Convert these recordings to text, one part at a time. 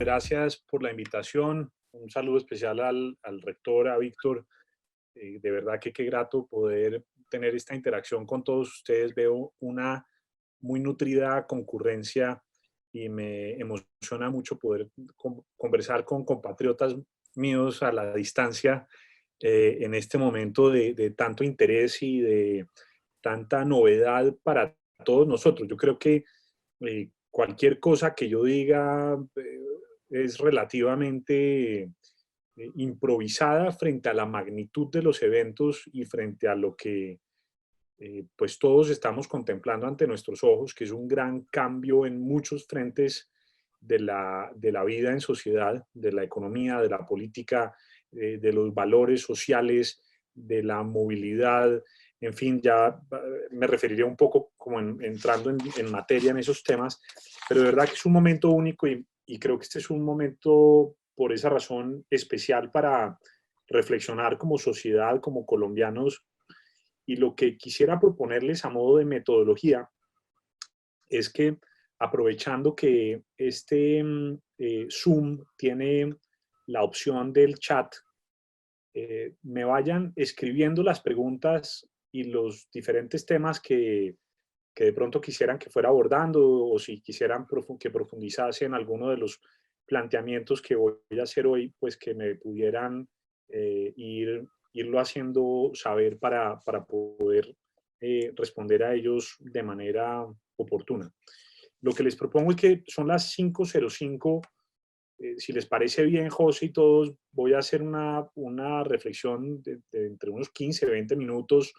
gracias por la invitación. Un saludo especial al rector, a Víctor. De verdad que qué grato poder tener esta interacción con todos ustedes. Veo una muy nutrida concurrencia y me emociona mucho poder conversar con compatriotas míos a la distancia en este momento de tanto interés y de tanta novedad para todos nosotros. Yo creo que cualquier cosa que yo diga es relativamente improvisada frente a la magnitud de los eventos y frente a lo que pues todos estamos contemplando ante nuestros ojos, que es un gran cambio en muchos frentes de la vida en sociedad, de la economía, de la política, de los valores sociales, de la movilidad, en fin, ya me referiría un poco como entrando en materia en esos temas, pero de verdad que es un momento único y creo que este es un momento, por esa razón, especial para reflexionar como sociedad, como colombianos, y lo que quisiera proponerles a modo de metodología es que aprovechando que este Zoom tiene la opción del chat, me vayan escribiendo las preguntas y los diferentes temas que de pronto quisieran que fuera abordando o si quisieran que profundizase en alguno de los planteamientos que voy a hacer hoy, pues que me pudieran irlo haciendo saber para poder responder a ellos de manera oportuna. Lo que les propongo es que son las 5:05. Si les parece bien, José y todos, voy a hacer una reflexión de entre unos 15, 20 minutos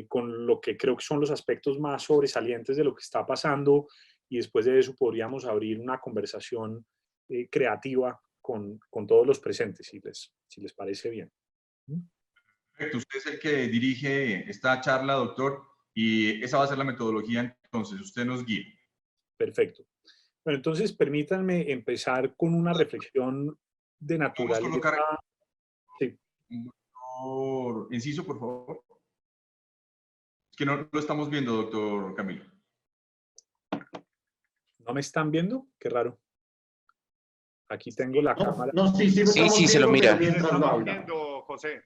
con lo que creo que son los aspectos más sobresalientes de lo que está pasando y después de eso podríamos abrir una conversación creativa con todos los presentes, si les parece bien. Perfecto, usted es el que dirige esta charla, doctor, y esa va a ser la metodología, entonces usted nos guía. Perfecto. Bueno, entonces permítanme empezar con una reflexión de Podemos naturaleza. colocar Sí. un inciso, por favor. Es que no lo estamos viendo, doctor Camilo. ¿No me están viendo? Qué raro. Aquí tengo la cámara. No, sí, sí lo Sí, estamos sí, se lo viendo, pero mira. mientras no Estamos habla. viendo, José.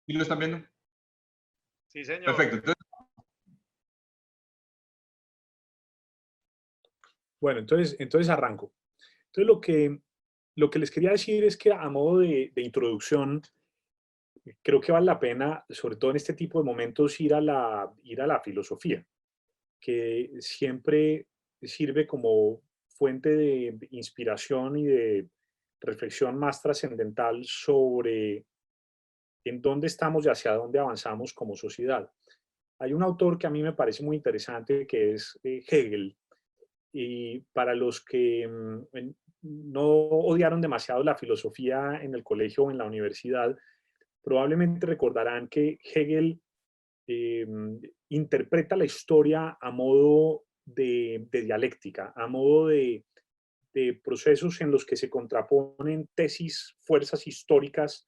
¿Sí lo están viendo? Sí, señor. Perfecto, entonces Bueno, entonces arranco. Entonces lo que les quería decir es que a modo de introducción, creo que vale la pena, sobre todo en este tipo de momentos, ir a la filosofía, que siempre sirve como fuente de inspiración y de reflexión más trascendental sobre en dónde estamos y hacia dónde avanzamos como sociedad. Hay un autor que a mí me parece muy interesante que es Hegel, y para los que no odiaron demasiado la filosofía en el colegio o en la universidad, probablemente recordarán que Hegel eh, interpreta la historia a modo de dialéctica, a modo de procesos en los que se contraponen tesis, fuerzas históricas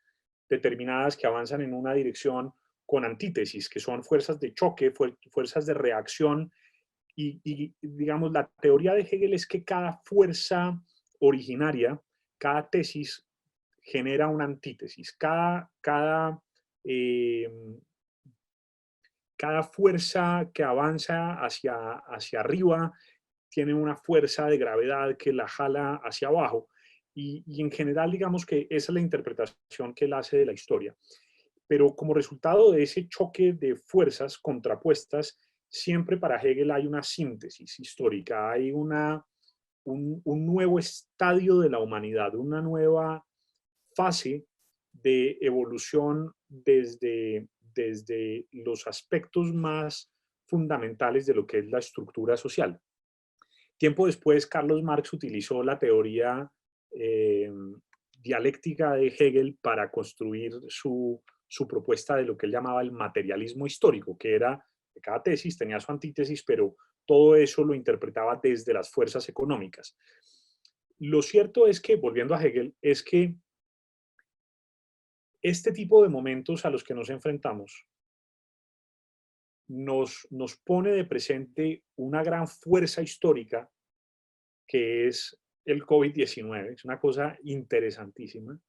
determinadas que avanzan en una dirección con antítesis, que son fuerzas de choque, fuerzas de reacción. Y digamos, la teoría de Hegel es que cada fuerza originaria, cada tesis genera una antítesis. Eh, cada fuerza que avanza hacia arriba tiene una fuerza de gravedad que la jala hacia abajo. Y en general, digamos que esa es la interpretación que él hace de la historia. Pero como resultado de ese choque de fuerzas contrapuestas, siempre para Hegel hay una síntesis histórica, hay un nuevo estadio de la humanidad, una nueva fase de evolución desde los aspectos más fundamentales de lo que es la estructura social. Tiempo después, Carlos Marx utilizó la teoría eh, dialéctica de Hegel para construir su propuesta de lo que él llamaba el materialismo histórico, que era que cada tesis tenía su antítesis, pero todo eso lo interpretaba desde las fuerzas económicas. Lo cierto es que, volviendo a Hegel, es que este tipo de momentos a los que nos enfrentamos nos pone de presente una gran fuerza histórica que es el COVID-19, es una cosa interesantísima,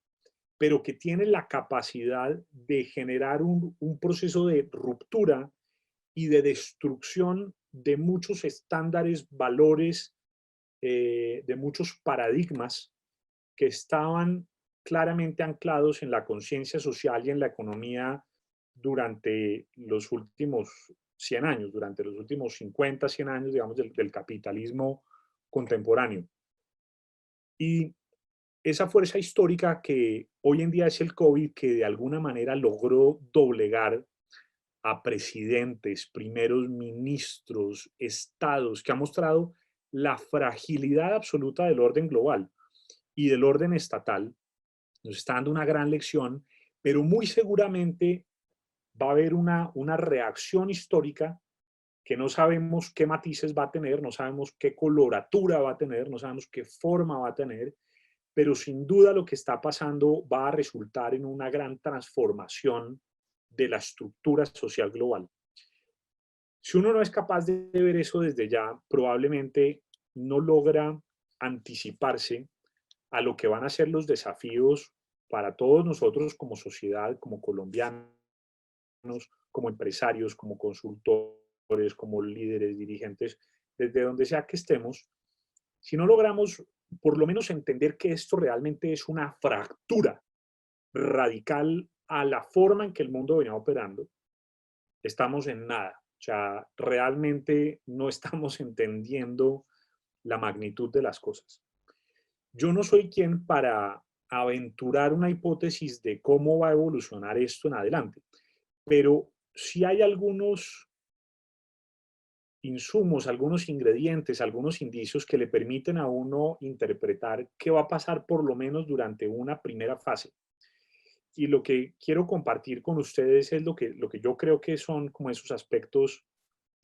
pero que tiene la capacidad de generar un proceso de ruptura y de destrucción de muchos estándares, valores, de muchos paradigmas que estaban claramente anclados en la conciencia social y en la economía durante los últimos 100 años, durante los últimos 50, 100 años, digamos, del capitalismo contemporáneo. Y esa fuerza histórica que hoy en día es el COVID, que de alguna manera logró doblegar a presidentes, primeros ministros, estados, que ha mostrado la fragilidad absoluta del orden global y del orden estatal, nos está dando una gran lección, pero muy seguramente va a haber una reacción histórica que no sabemos qué matices va a tener, no sabemos qué coloratura va a tener, no sabemos qué forma va a tener, pero sin duda lo que está pasando va a resultar en una gran transformación de la estructura social global. Si uno no es capaz de ver eso desde ya, probablemente no logra anticiparse a lo que van a ser los desafíos para todos nosotros como sociedad, como colombianos, como empresarios, como consultores, como líderes, dirigentes, desde donde sea que estemos. Si no logramos por lo menos entender que esto realmente es una fractura radical a la forma en que el mundo venía operando, estamos en nada. O sea, realmente no estamos entendiendo la magnitud de las cosas. Yo no soy quien para aventurar una hipótesis de cómo va a evolucionar esto en adelante, pero sí hay algunos insumos, algunos ingredientes, algunos indicios que le permiten a uno interpretar qué va a pasar por lo menos durante una primera fase. Y lo que quiero compartir con ustedes es lo que yo creo que son como esos aspectos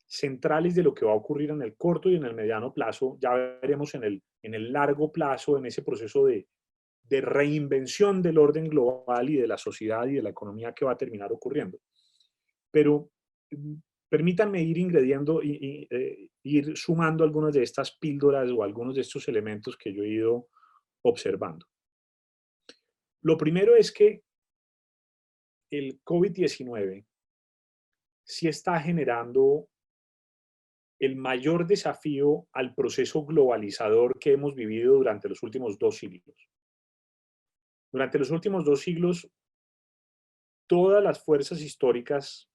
centrales de lo que va a ocurrir en el corto y en el mediano plazo. Ya veremos en el largo plazo, en ese proceso de reinvención del orden global y de la sociedad y de la economía que va a terminar ocurriendo. Pero permítanme ir ingrediendo y ir sumando algunas de estas píldoras o algunos de estos elementos que yo he ido observando. Lo primero es que el COVID-19 sí está generando el mayor desafío al proceso globalizador que hemos vivido durante los últimos 2 siglos. Durante los últimos 2 siglos, todas las fuerzas históricas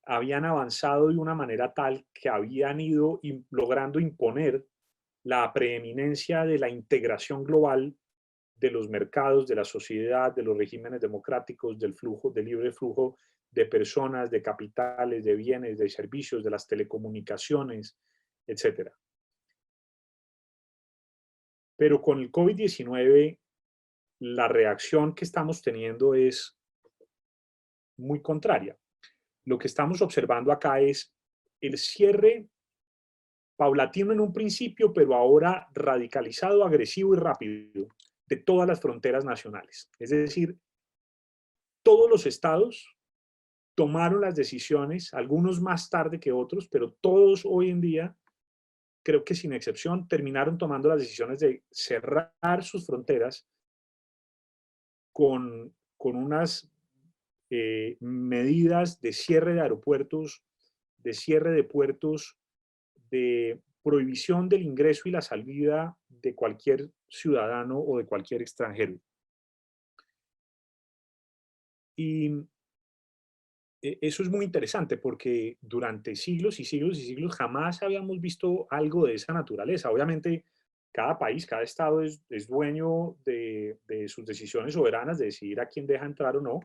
habían avanzado de una manera tal que habían ido logrando imponer la preeminencia de la integración global de los mercados, de la sociedad, de los regímenes democráticos, del flujo, del libre flujo de personas, de capitales, de bienes, de servicios, de las telecomunicaciones, etcétera. Pero con el COVID-19, la reacción que estamos teniendo es muy contraria. Lo que estamos observando acá es el cierre paulatino en un principio, pero ahora radicalizado, agresivo y rápido de todas las fronteras nacionales. Es decir, todos los estados tomaron las decisiones, algunos más tarde que otros, pero todos hoy en día, creo que sin excepción, terminaron tomando las decisiones de cerrar sus fronteras con unas medidas de cierre de aeropuertos, de cierre de puertos, de prohibición del ingreso y la salida de cualquier ciudadano o de cualquier extranjero. Y eso es muy interesante porque durante siglos y siglos y siglos jamás habíamos visto algo de esa naturaleza. Obviamente, cada país, cada estado es dueño de sus decisiones soberanas de decidir a quién deja entrar o no.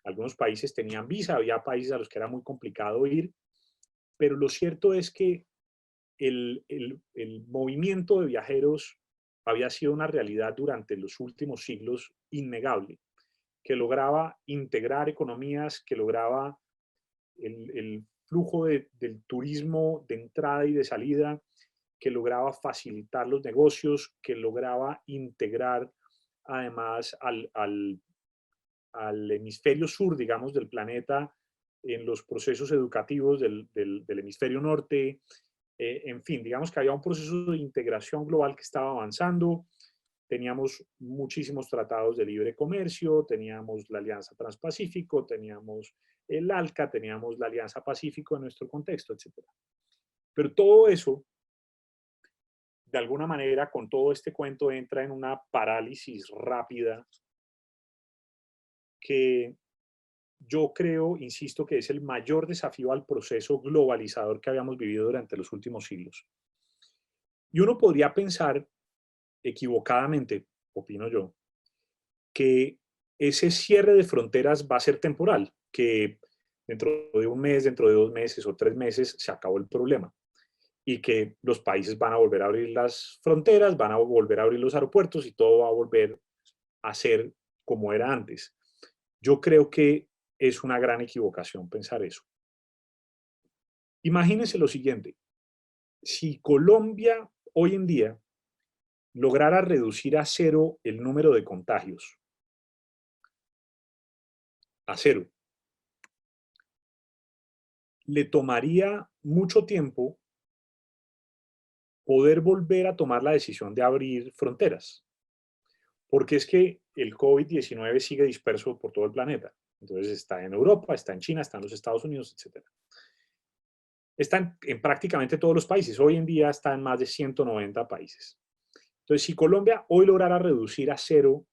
Algunos países tenían visa, había países a los que era muy complicado ir, pero lo cierto es que el movimiento de viajeros había sido una realidad durante los últimos siglos innegable, que lograba integrar economías, que lograba el flujo del turismo de entrada y de salida, que lograba facilitar los negocios, que lograba integrar además al hemisferio sur, digamos, del planeta en los procesos educativos del hemisferio norte, En fin, digamos que había un proceso de integración global que estaba avanzando. Teníamos muchísimos tratados de libre comercio, teníamos la Alianza Transpacífico, teníamos el ALCA, teníamos la Alianza Pacífico en nuestro contexto, etc. Pero todo eso, de alguna manera, con todo este cuento, entra en una parálisis rápida que yo creo, insisto, que es el mayor desafío al proceso globalizador que habíamos vivido durante los últimos siglos. Y uno podría pensar, equivocadamente, opino yo, que ese cierre de fronteras va a ser temporal, que dentro de un mes, dentro de 2 meses o 3 meses se acabó el problema y que los países van a volver a abrir las fronteras, van a volver a abrir los aeropuertos y todo va a volver a ser como era antes. Yo creo que es una gran equivocación pensar eso. Imagínense lo siguiente, si Colombia hoy en día lograra reducir a cero el número de contagios, a cero, le tomaría mucho tiempo poder volver a tomar la decisión de abrir fronteras, porque es que el COVID-19 sigue disperso por todo el planeta. Entonces está en Europa, está en China, está en los Estados Unidos, etc. Está en prácticamente todos los países. Hoy en día está en más de 190 países. Entonces, si Colombia hoy lograra reducir a cero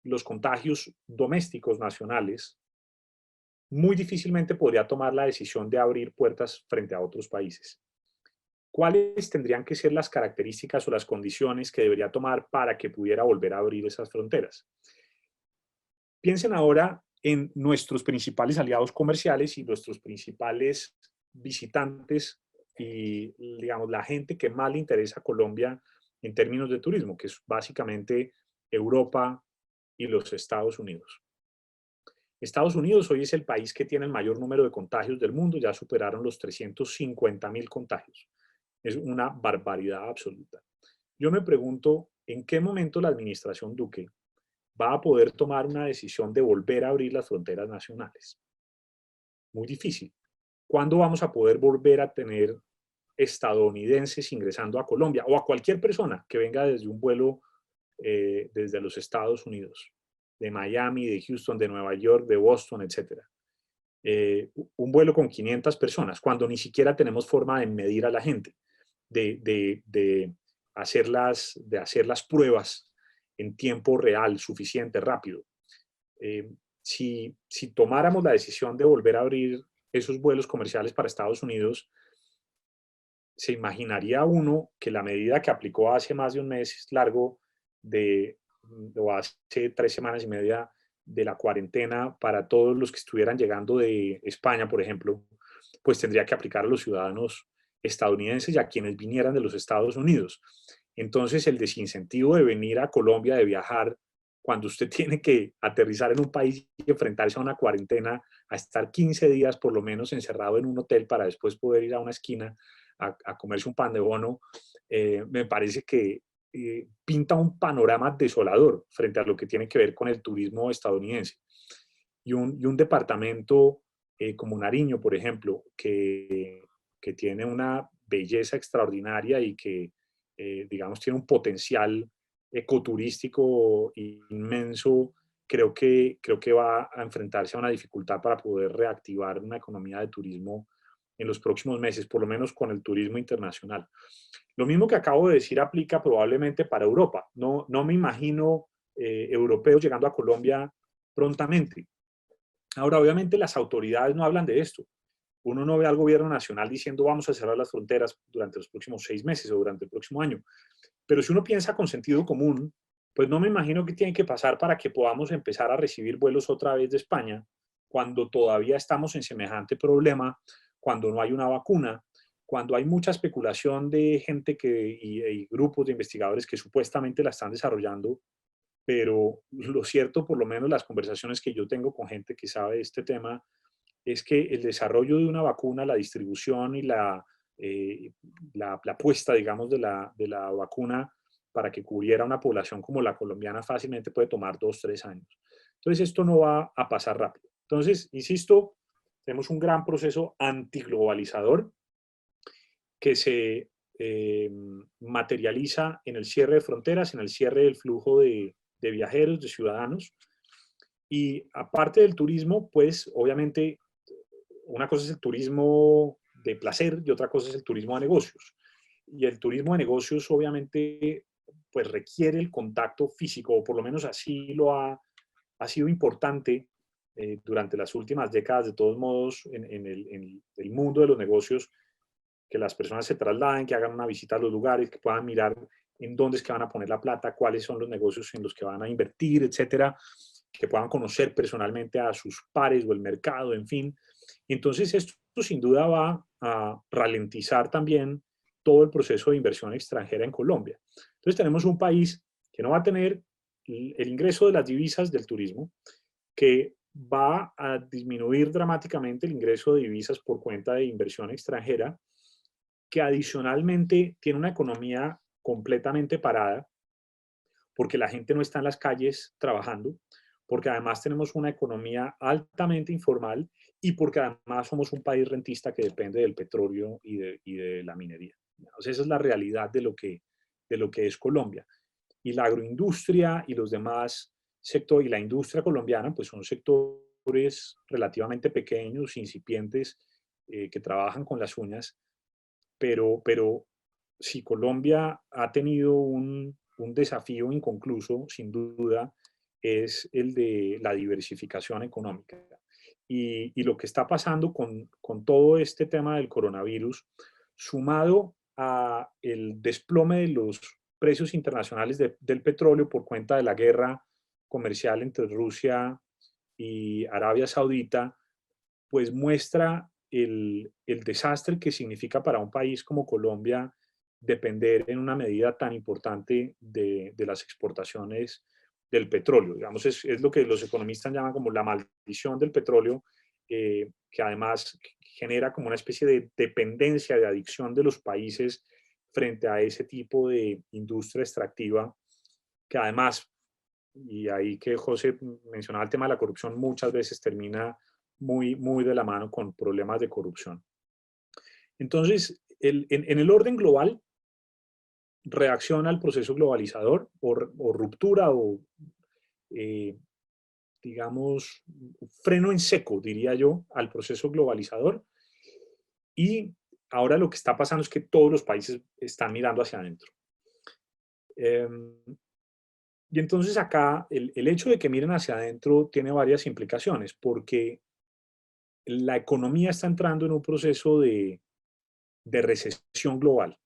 los contagios domésticos nacionales, muy difícilmente podría tomar la decisión de abrir puertas frente a otros países. ¿Cuáles tendrían que ser las características o las condiciones que debería tomar para que pudiera volver a abrir esas fronteras? Piensen ahora en nuestros principales aliados comerciales y nuestros principales visitantes y, digamos, la gente que más le interesa a Colombia en términos de turismo, que es básicamente Europa y los Estados Unidos. Estados Unidos hoy es el país que tiene el mayor número de contagios del mundo, ya superaron los 350.000 contagios. Es una barbaridad absoluta. Yo me pregunto, ¿en qué momento la administración Duque va a poder tomar una decisión de volver a abrir las fronteras nacionales? Muy difícil. ¿Cuándo vamos a poder volver a tener estadounidenses ingresando a Colombia o a cualquier persona que venga desde un vuelo desde los Estados Unidos, de Miami, de Houston, de Nueva York, de Boston, etcétera? Un vuelo con 500 personas, cuando ni siquiera tenemos forma de medir a la gente, de hacer las pruebas en tiempo real, suficiente, rápido. Si tomáramos la decisión de volver a abrir esos vuelos comerciales para Estados Unidos, se imaginaría uno que la medida que aplicó hace más de un mes largo o hace 3 semanas y media de la cuarentena para todos los que estuvieran llegando de España, por ejemplo, pues tendría que aplicar a los ciudadanos estadounidenses y a quienes vinieran de los Estados Unidos. Entonces, el desincentivo de venir a Colombia, de viajar, cuando usted tiene que aterrizar en un país y enfrentarse a una cuarentena, a estar 15 días por lo menos encerrado en un hotel para después poder ir a una esquina a comerse un pan de bono, me parece que pinta un panorama desolador frente a lo que tiene que ver con el turismo estadounidense. Y un departamento como Nariño, por ejemplo, que tiene una belleza extraordinaria y que, digamos, tiene un potencial ecoturístico inmenso, creo que va a enfrentarse a una dificultad para poder reactivar una economía de turismo en los próximos meses, por lo menos con el turismo internacional. Lo mismo que acabo de decir aplica probablemente para Europa. No me imagino europeos llegando a Colombia prontamente. Ahora, obviamente las autoridades no hablan de esto. Uno no ve al gobierno nacional diciendo vamos a cerrar las fronteras durante los próximos 6 meses o durante el próximo año. Pero si uno piensa con sentido común, pues no me imagino qué tiene que pasar para que podamos empezar a recibir vuelos otra vez de España cuando todavía estamos en semejante problema, cuando no hay una vacuna, cuando hay mucha especulación de gente y grupos de investigadores que supuestamente la están desarrollando, pero lo cierto, por lo menos las conversaciones que yo tengo con gente que sabe de este tema, es que el desarrollo de una vacuna, la distribución y la puesta, digamos, de la vacuna para que cubriera una población como la colombiana fácilmente puede tomar 2, 3 años. Entonces, esto no va a pasar rápido. Entonces, insisto, tenemos un gran proceso antiglobalizador que se materializa en el cierre de fronteras, en el cierre del flujo de viajeros, de ciudadanos. Y aparte del turismo, pues obviamente una cosa es el turismo de placer y otra cosa es el turismo de negocios. Y el turismo de negocios obviamente pues requiere el contacto físico, o por lo menos así lo ha sido importante durante las últimas décadas, de todos modos, en el mundo de los negocios, que las personas se trasladen, que hagan una visita a los lugares, que puedan mirar en dónde es que van a poner la plata, cuáles son los negocios en los que van a invertir, etcétera, que puedan conocer personalmente a sus pares o el mercado, en fin. Entonces, esto sin duda va a ralentizar también todo el proceso de inversión extranjera en Colombia. Entonces, tenemos un país que no va a tener el ingreso de las divisas del turismo, que va a disminuir dramáticamente el ingreso de divisas por cuenta de inversión extranjera, que adicionalmente tiene una economía completamente parada, porque la gente no está en las calles trabajando, porque además tenemos una economía altamente informal y porque además somos un país rentista que depende del petróleo y de la minería. Entonces, esa es la realidad de lo que es Colombia. Y la agroindustria y los demás sectores, y la industria colombiana, pues son sectores relativamente pequeños, incipientes, que trabajan con las uñas, pero si Colombia ha tenido un desafío inconcluso, sin duda, es el de la diversificación económica. Y lo que está pasando con todo este tema del coronavirus, sumado a el desplome de los precios internacionales del petróleo por cuenta de la guerra comercial entre Rusia y Arabia Saudita, pues muestra el desastre que significa para un país como Colombia depender en una medida tan importante de las exportaciones del petróleo. Digamos, es lo que los economistas llaman como la maldición del petróleo, que además genera como una especie de dependencia, de adicción de los países frente a ese tipo de industria extractiva, que además, y ahí que José mencionaba el tema de la corrupción, muchas veces termina muy de la mano con problemas de corrupción. Entonces, en el orden global, reacciona al proceso globalizador o ruptura o, eh, digamos, freno en seco, diría yo, al proceso globalizador. Y ahora lo que está pasando es que todos los países están mirando hacia adentro. Y entonces acá el hecho de que miren hacia adentro tiene varias implicaciones, porque la economía está entrando en un proceso de recesión global.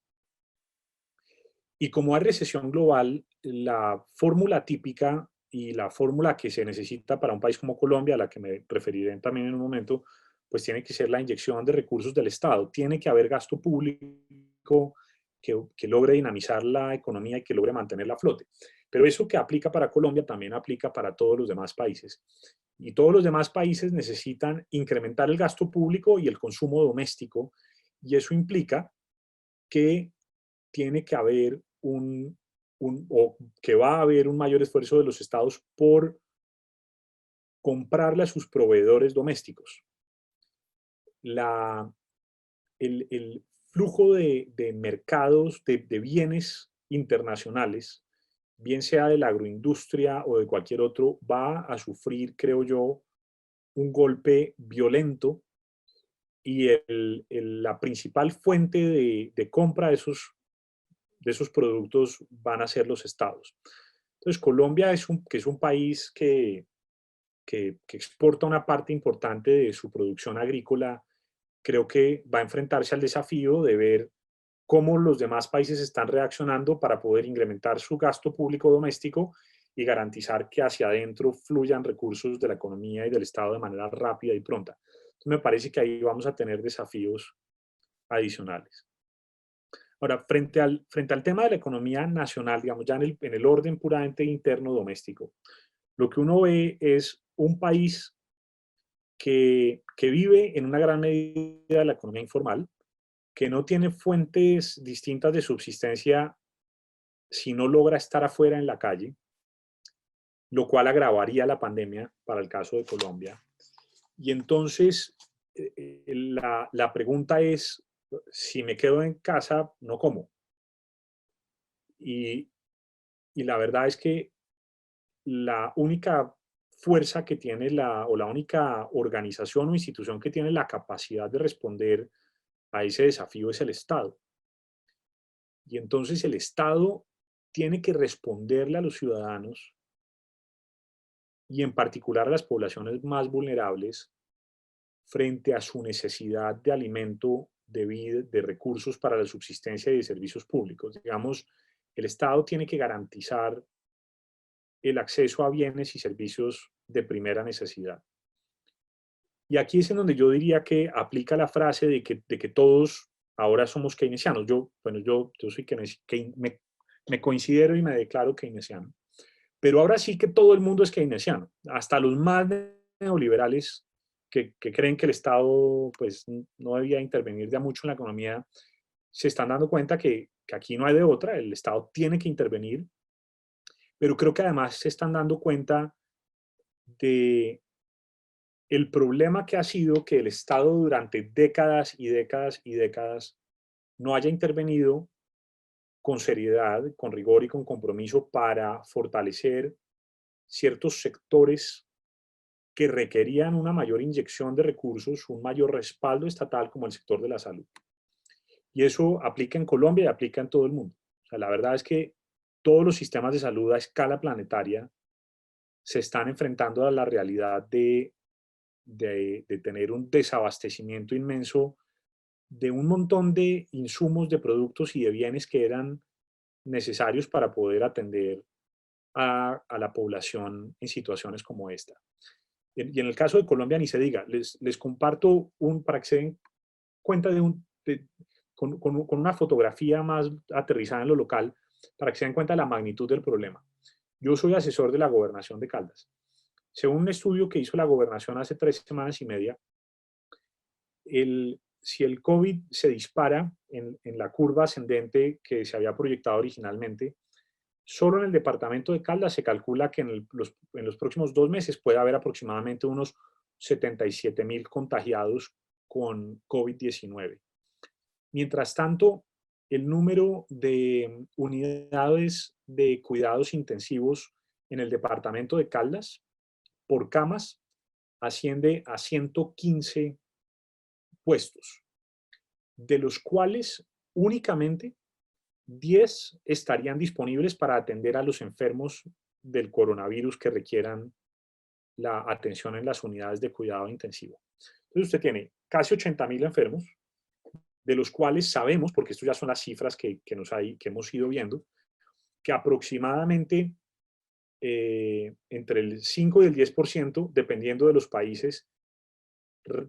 Y como hay recesión global, la fórmula típica y la fórmula que se necesita para un país como Colombia, a la que me referiré también en un momento, pues tiene que ser la inyección de recursos del Estado. Tiene que haber gasto público que logre dinamizar la economía y que logre mantenerla a flote. Pero eso que aplica para Colombia también aplica para todos los demás países. Y todos los demás países necesitan incrementar el gasto público y el consumo doméstico. Y eso implica que tiene que haber o que va a haber un mayor esfuerzo de los estados por comprarle a sus proveedores domésticos. El flujo de mercados, de bienes internacionales, bien sea de la agroindustria o de cualquier otro, va a sufrir, creo yo, un golpe violento, y la principal fuente de compra de esos productos van a ser los estados. Entonces, Colombia que es un país que exporta una parte importante de su producción agrícola, creo que va a enfrentarse al desafío de ver cómo los demás países están reaccionando para poder incrementar su gasto público doméstico y garantizar que hacia adentro fluyan recursos de la economía y del Estado de manera rápida y pronta. Entonces, me parece que ahí vamos a tener desafíos adicionales. Ahora, frente al tema de la economía nacional, digamos, ya en el orden puramente interno doméstico, lo que uno ve es un país que vive en una gran medida de la economía informal, que no tiene fuentes distintas de subsistencia si no logra estar afuera en la calle, lo cual agravaría la pandemia para el caso de Colombia. Y entonces la pregunta es, si me quedo en casa, no como. Y, y la verdad es que la única fuerza que tiene o la única organización o institución que tiene la capacidad de responder a ese desafío es el Estado. Y entonces el Estado tiene que responderle a los ciudadanos y en particular a las poblaciones más vulnerables frente a su necesidad de alimento, de vida, de recursos para la subsistencia y de servicios públicos. Digamos, el Estado tiene que garantizar el acceso a bienes y servicios de primera necesidad. Y aquí es en donde yo diría que aplica la frase de que todos ahora somos keynesianos. Yo soy me considero y me declaro keynesiano. Pero ahora sí que todo el mundo es keynesiano, hasta los más neoliberales que creen que el Estado pues, no debía intervenir ya mucho en la economía, se están dando cuenta que aquí no hay de otra, el Estado tiene que intervenir, pero creo que además se están dando cuenta de el problema que ha sido que el Estado durante décadas y décadas y décadas no haya intervenido con seriedad, con rigor y con compromiso para fortalecer ciertos sectores que requerían una mayor inyección de recursos, un mayor respaldo estatal como el sector de la salud. Y eso aplica en Colombia y aplica en todo el mundo. O sea, la verdad es que todos los sistemas de salud a escala planetaria se están enfrentando a la realidad de tener un desabastecimiento inmenso de un montón de insumos, de productos y de bienes que eran necesarios para poder atender a la población en situaciones como esta. Y en el caso de Colombia ni se diga, les comparto para que se den cuenta con una fotografía más aterrizada en lo local, para que se den cuenta de la magnitud del problema. Yo soy asesor de la gobernación de Caldas. Según un estudio que hizo la gobernación hace 3 semanas y media, si el COVID se dispara en la curva ascendente que se había proyectado originalmente, solo en el departamento de Caldas se calcula que en los próximos 2 meses puede haber aproximadamente unos 77.000 contagiados con COVID-19. Mientras tanto, el número de unidades de cuidados intensivos en el departamento de Caldas por camas asciende a 115 puestos, de los cuales únicamente 10 estarían disponibles para atender a los enfermos del coronavirus que requieran la atención en las unidades de cuidado intensivo. Entonces usted tiene casi 80.000 enfermos, de los cuales sabemos, porque esto ya son las cifras que hemos ido viendo, que aproximadamente entre el 5 y el 10%, dependiendo de los países,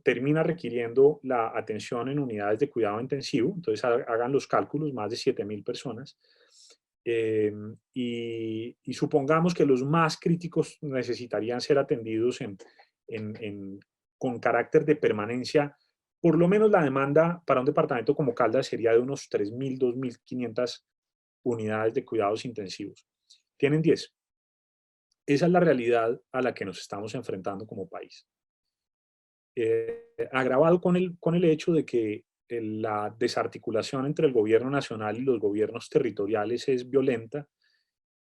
termina requiriendo la atención en unidades de cuidado intensivo. Entonces hagan los cálculos, más de 7.000 personas. Y supongamos que los más críticos necesitarían ser atendidos con carácter de permanencia. Por lo menos la demanda para un departamento como Caldas sería de unos 3.000, 2.500 unidades de cuidados intensivos. Tienen 10. Esa es la realidad a la que nos estamos enfrentando como país. Agravado con el hecho de que la desarticulación entre el gobierno nacional y los gobiernos territoriales es violenta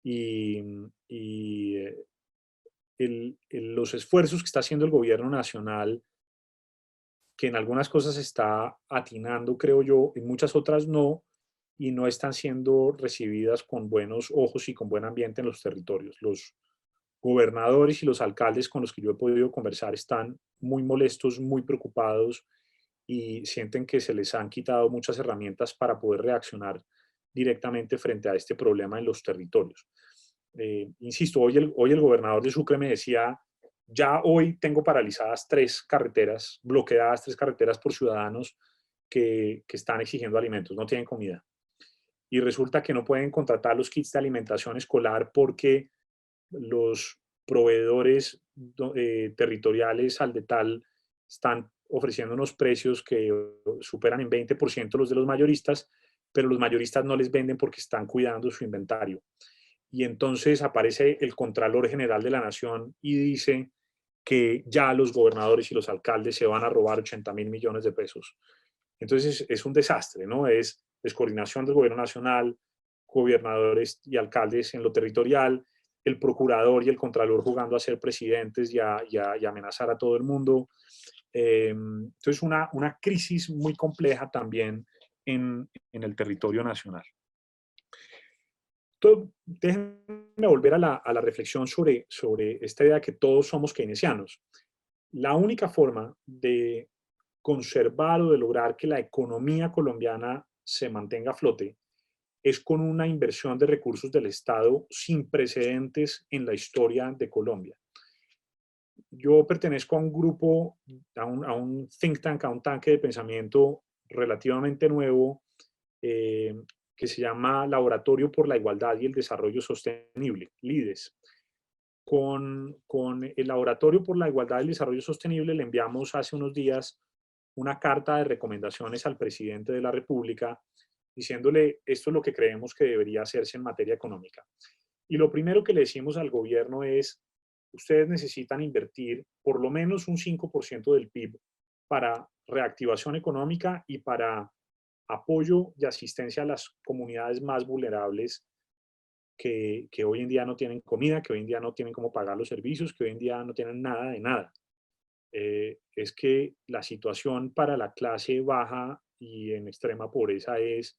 y los esfuerzos que está haciendo el gobierno nacional, que en algunas cosas está atinando, creo yo, en muchas otras no, y no están siendo recibidas con buenos ojos y con buen ambiente en los territorios. Los gobernadores y los alcaldes con los que yo he podido conversar están muy molestos, muy preocupados y sienten que se les han quitado muchas herramientas para poder reaccionar directamente frente a este problema en los territorios. Insisto, hoy el gobernador de Sucre me decía, ya hoy tengo paralizadas 3 carreteras, bloqueadas 3 carreteras por ciudadanos que están exigiendo alimentos, no tienen comida. Y resulta que no pueden contratar los kits de alimentación escolar porque los proveedores territoriales al detal están ofreciendo unos precios que superan en 20% los de los mayoristas, pero los mayoristas no les venden porque están cuidando su inventario. Y entonces aparece el Contralor General de la Nación y dice que ya los gobernadores y los alcaldes se van a robar 80.000 millones de pesos. Entonces es un desastre, ¿no? Es descoordinación del gobierno nacional, gobernadores y alcaldes en lo territorial, el procurador y el contralor jugando a ser presidentes y a amenazar a todo el mundo. Entonces una crisis muy compleja también en el territorio nacional. Entonces, déjenme volver a la reflexión sobre esta idea de que todos somos keynesianos. La única forma de conservar o de lograr que la economía colombiana se mantenga a flote es con una inversión de recursos del Estado sin precedentes en la historia de Colombia. Yo pertenezco a un grupo, a un think tank, a un tanque de pensamiento relativamente nuevo, eh, que se llama Laboratorio por la Igualdad y el Desarrollo Sostenible, LIDES. Con el Laboratorio por la Igualdad y el Desarrollo Sostenible le enviamos hace unos días una carta de recomendaciones al presidente de la República diciéndole esto es lo que creemos que debería hacerse en materia económica. Y lo primero que le decimos al gobierno es, ustedes necesitan invertir por lo menos un 5% del PIB para reactivación económica y para apoyo y asistencia a las comunidades más vulnerables que hoy en día no tienen comida, que hoy en día no tienen cómo pagar los servicios, que hoy en día no tienen nada de nada. Es que la situación para la clase baja y en extrema pobreza es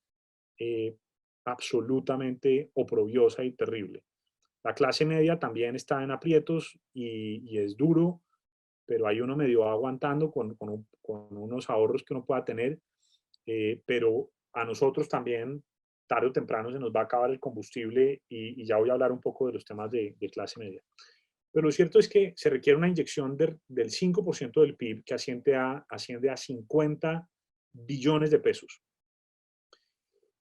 absolutamente oprobiosa y terrible. La clase media también está en aprietos y es duro, pero hay uno medio aguantando con unos ahorros que uno pueda tener, pero a nosotros también tarde o temprano se nos va a acabar el combustible y ya voy a hablar un poco de los temas de clase media. Pero lo cierto es que se requiere una inyección del 5% del PIB que asciende a 50 billones de pesos.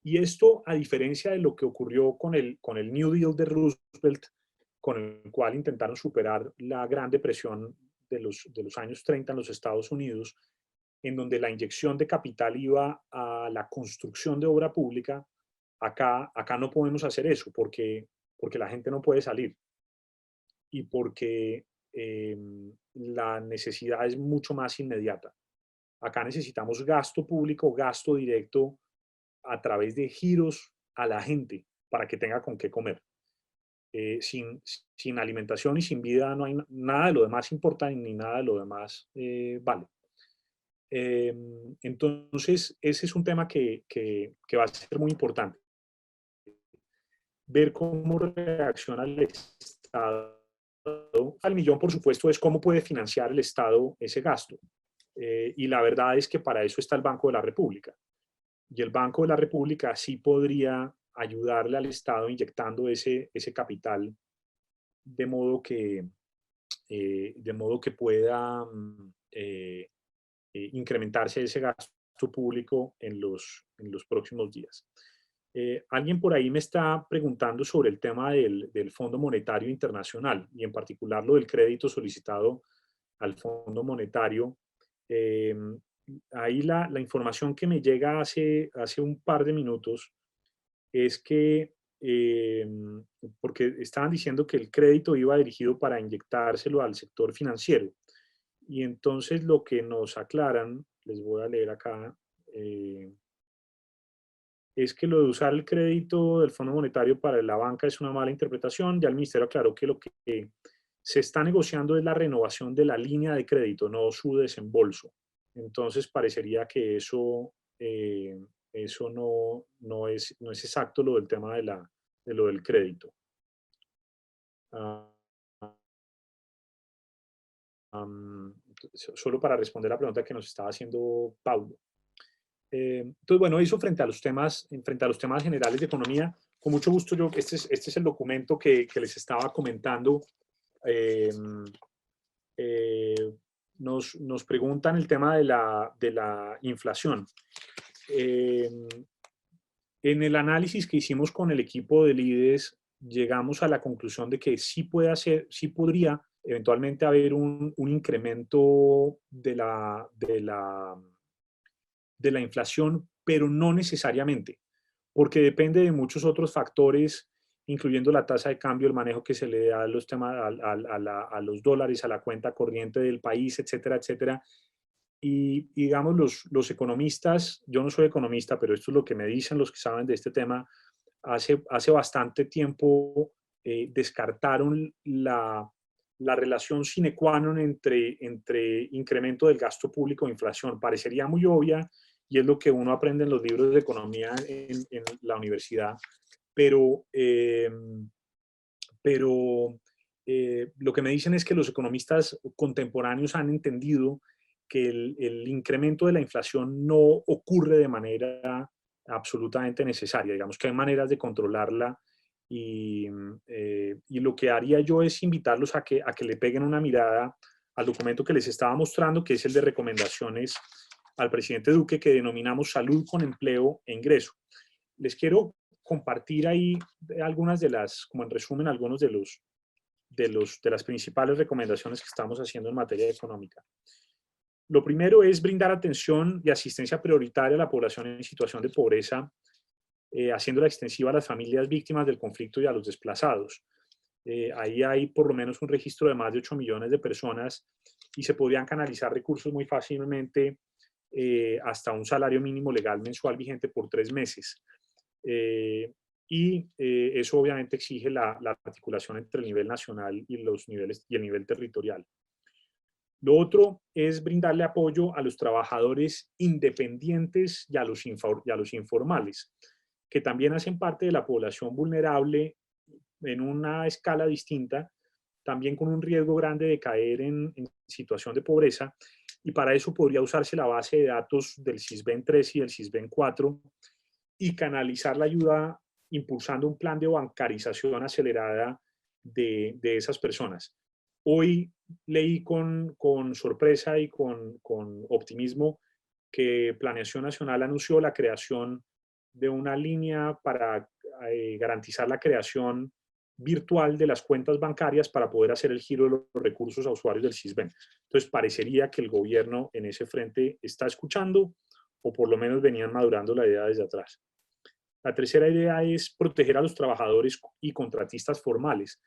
Y esto, a diferencia de lo que ocurrió con el New Deal de Roosevelt, con el cual intentaron superar la Gran Depresión de los años 30 en los Estados Unidos, en donde la inyección de capital iba a la construcción de obra pública, acá no podemos hacer eso porque la gente no puede salir y porque la necesidad es mucho más inmediata. Acá necesitamos gasto público, gasto directo a través de giros a la gente para que tenga con qué comer. Sin alimentación y sin vida no hay nada de lo demás importa ni nada de lo demás vale. Entonces, ese es un tema que va a ser muy importante. Ver cómo reacciona el Estado. Al millón, por supuesto, es cómo puede financiar el Estado ese gasto. Y la verdad es que para eso está el Banco de la República. Y el Banco de la República sí podría ayudarle al Estado inyectando ese capital de modo que pueda incrementarse ese gasto público en los próximos días. Alguien por ahí me está preguntando sobre el tema del Fondo Monetario Internacional y en particular lo del crédito solicitado al Fondo Monetario. Ahí la información que me llega hace un par de minutos es que, porque estaban diciendo que el crédito iba dirigido para inyectárselo al sector financiero. Y entonces lo que nos aclaran, les voy a leer acá, es que lo de usar el crédito del Fondo Monetario para la banca es una mala interpretación. Ya el Ministerio aclaró que lo que se está negociando es la renovación de la línea de crédito, no su desembolso. Entonces parecería que eso no es exacto lo del tema de lo del crédito. Solo para responder la pregunta que nos estaba haciendo Paulo. Entonces, bueno, eso frente a los temas generales de economía. Con mucho gusto, este es el documento que les estaba comentando. Nos preguntan el tema de la inflación. En el análisis que hicimos con el equipo de líderes, llegamos a la conclusión de que sí podría eventualmente haber un incremento de la inflación, pero no necesariamente, porque depende de muchos otros factores, incluyendo la tasa de cambio, el manejo que se le da a los dólares, a la cuenta corriente del país, etcétera, etcétera. Y digamos, los economistas, yo no soy economista, pero esto es lo que me dicen los que saben de este tema, hace bastante tiempo descartaron la relación sine qua non entre incremento del gasto público e inflación. Parecería muy obvia y es lo que uno aprende en los libros de economía en la universidad, pero, lo que me dicen es que los economistas contemporáneos han entendido que el incremento de la inflación no ocurre de manera absolutamente necesaria. Digamos que hay maneras de controlarla y lo que haría yo es invitarlos a que le peguen una mirada al documento que les estaba mostrando, que es el de recomendaciones al presidente Duque, que denominamos Salud con Empleo e Ingreso. Les quiero compartir ahí algunas de las, como en resumen, algunos de las principales recomendaciones que estamos haciendo en materia económica. Lo primero es brindar atención y asistencia prioritaria a la población en situación de pobreza, haciéndola extensiva a las familias víctimas del conflicto y a los desplazados. Ahí hay por lo menos un registro de más de 8 millones de personas y se podrían canalizar recursos muy fácilmente hasta un salario mínimo legal mensual vigente por 3 meses. Eso obviamente exige la articulación entre el nivel nacional y el nivel territorial. Lo otro es brindarle apoyo a los trabajadores independientes y a los informales, que también hacen parte de la población vulnerable en una escala distinta, también con un riesgo grande de caer en situación de pobreza, y para eso podría usarse la base de datos del SISBEN 3 y del SISBEN 4 y canalizar la ayuda impulsando un plan de bancarización acelerada de esas personas. Hoy leí con sorpresa y con optimismo que Planeación Nacional anunció la creación de una línea para garantizar la creación virtual de las cuentas bancarias para poder hacer el giro de los recursos a usuarios del SISBEN. Entonces, parecería que el gobierno en ese frente está escuchando o por lo menos venían madurando la idea desde atrás. La tercera idea es proteger a los trabajadores y contratistas formales.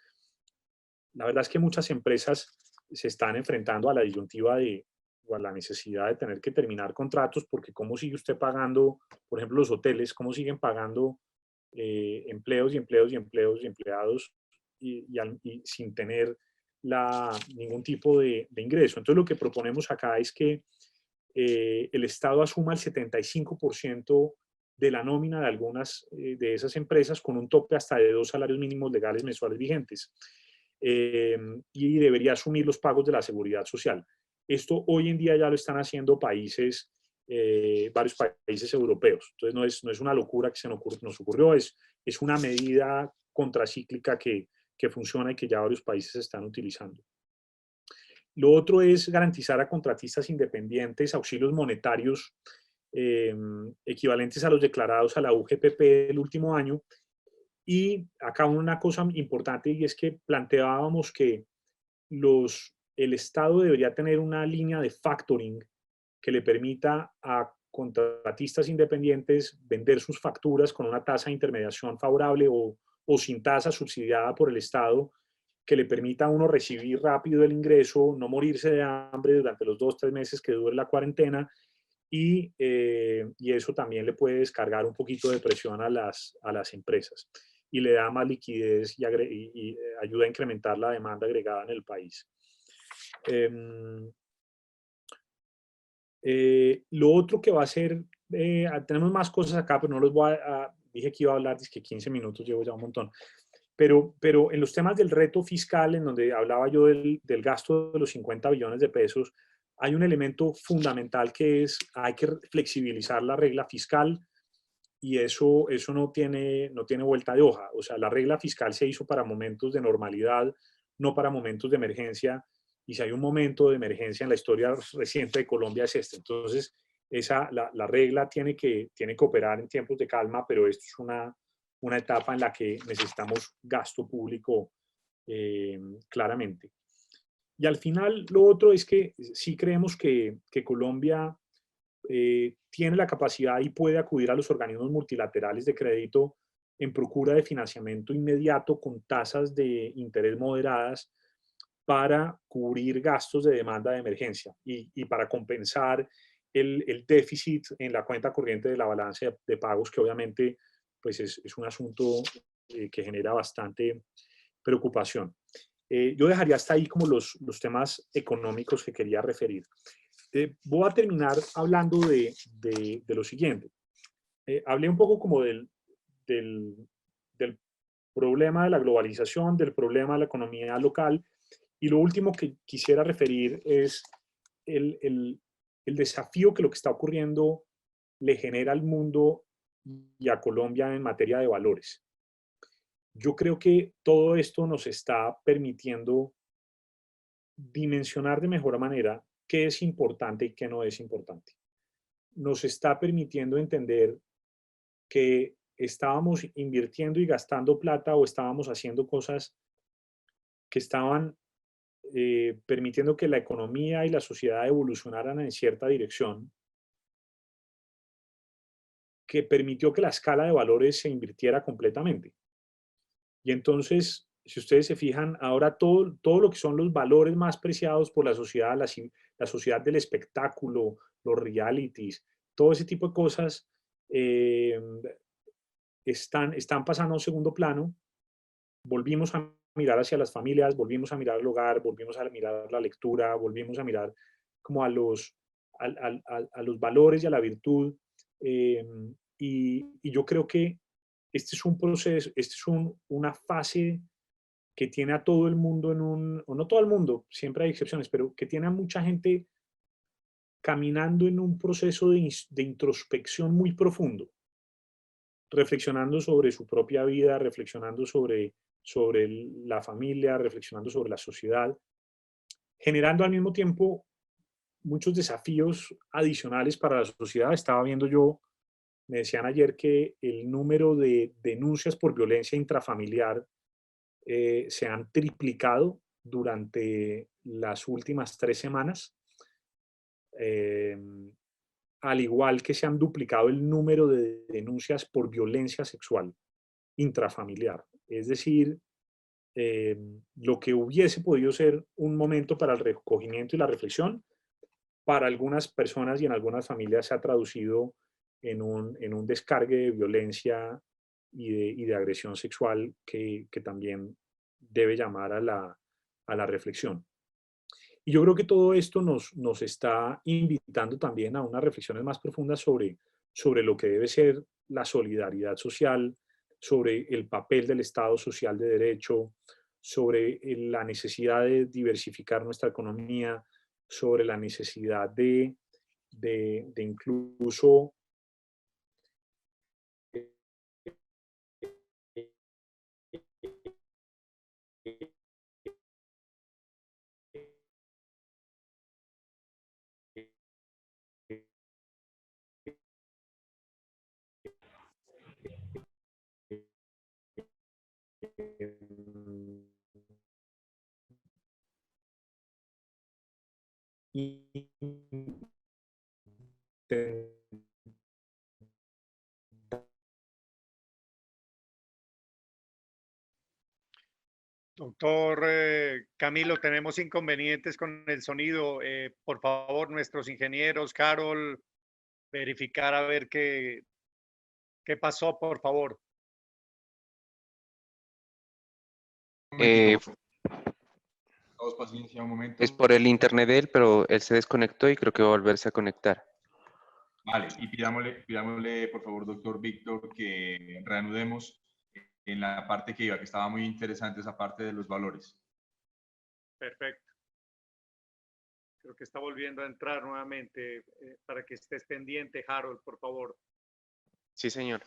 La verdad es que muchas empresas se están enfrentando a la disyuntiva o a la necesidad de tener que terminar contratos, porque ¿cómo sigue usted pagando, por ejemplo, los hoteles, cómo siguen pagando empleos y empleos y empleos y empleados y sin tener ningún tipo de ingreso? Entonces lo que proponemos acá es que el Estado asuma el 75% de la nómina de algunas de esas empresas con un tope hasta de 2 salarios mínimos legales mensuales vigentes. Y debería asumir los pagos de la seguridad social. Esto hoy en día ya lo están haciendo varios países europeos. Entonces no es una locura que nos ocurrió, es una medida contracíclica que funciona y que ya varios países están utilizando. Lo otro es garantizar a contratistas independientes auxilios monetarios equivalentes a los declarados a la UGPP del último año. Y acá una cosa importante, y es que planteábamos que el Estado debería tener una línea de factoring que le permita a contratistas independientes vender sus facturas con una tasa de intermediación favorable o sin tasa subsidiada por el Estado, que le permita a uno recibir rápido el ingreso, no morirse de hambre durante los 2-3 meses que dure la cuarentena, y eso también le puede descargar un poquito de presión a las empresas y le da más liquidez y ayuda a incrementar la demanda agregada en el país. Lo otro que va a ser, tenemos más cosas acá, pero no los voy dije que iba a hablar, es que 15 minutos, llevo ya un montón. Pero en los temas del reto fiscal, en donde hablaba yo del gasto de los 50 billones de pesos, hay un elemento fundamental que es, hay que flexibilizar la regla fiscal, y eso no tiene vuelta de hoja. O sea, la regla fiscal se hizo para momentos de normalidad, no para momentos de emergencia, y si hay un momento de emergencia en la historia reciente de Colombia es este. Entonces, la regla tiene que operar en tiempos de calma, pero esto es una etapa en la que necesitamos gasto público claramente. Y al final, lo otro es que sí creemos que Colombia tiene la capacidad y puede acudir a los organismos multilaterales de crédito en procura de financiamiento inmediato con tasas de interés moderadas para cubrir gastos de demanda de emergencia y para compensar el déficit en la cuenta corriente de la balanza de pagos, que obviamente pues es un asunto que genera bastante preocupación. Yo dejaría hasta ahí como los temas económicos que quería referir. Voy a terminar hablando de lo siguiente. Hablé un poco como del problema de la globalización, del problema de la economía local, y lo último que quisiera referir es el desafío que lo que está ocurriendo le genera al mundo y a Colombia en materia de valores. Yo creo que todo esto nos está permitiendo dimensionar de mejor manera qué es importante y qué no es importante. Nos está permitiendo entender que estábamos invirtiendo y gastando plata o estábamos haciendo cosas que estaban permitiendo que la economía y la sociedad evolucionaran en cierta dirección, que permitió que la escala de valores se invirtiera completamente. Y entonces, si ustedes se fijan, ahora todo lo que son los valores más preciados por la sociedad, la sociedad del espectáculo, los realities, todo ese tipo de cosas eh, están pasando a un segundo plano. Volvimos a mirar hacia las familias, volvimos a mirar el hogar, volvimos a mirar la lectura, volvimos a mirar como a los valores y a la virtud. eh, y yo creo que este es un proceso, una fase que tiene a todo el mundo o no todo el mundo, siempre hay excepciones, pero que tiene a mucha gente caminando en un proceso de introspección muy profundo, reflexionando sobre su propia vida, reflexionando sobre la familia, reflexionando sobre la sociedad, generando al mismo tiempo muchos desafíos adicionales para la sociedad. Estaba viendo yo, me decían ayer que el número de denuncias por violencia intrafamiliar se han triplicado durante las últimas 3 semanas, eh, al igual que se han duplicado el número de denuncias por violencia sexual intrafamiliar. Es decir, lo que hubiese podido ser un momento para el recogimiento y la reflexión, para algunas personas y en algunas familias se ha traducido en un descargue de violencia y de agresión sexual que también debe llamar a la reflexión. Y yo creo que todo esto nos está invitando también a unas reflexiones más profundas sobre lo que debe ser la solidaridad social, sobre el papel del Estado social de derecho, sobre la necesidad de diversificar nuestra economía, sobre la necesidad de incluso Doctor Camilo, tenemos inconvenientes con el sonido. Por favor, nuestros ingenieros, Carol, verificar a ver qué pasó, por favor. Un momentito, Eh, por favor. Todos paciencia un momento. es por el internet de él, pero él se desconectó y creo que va a volverse a conectar. Vale, y pidámosle, por favor, doctor Víctor, que reanudemos en la parte que iba, que estaba muy interesante esa parte de los valores. Perfecto. Creo que está volviendo a entrar nuevamente para que estés pendiente, Harold, por favor. Sí, señor.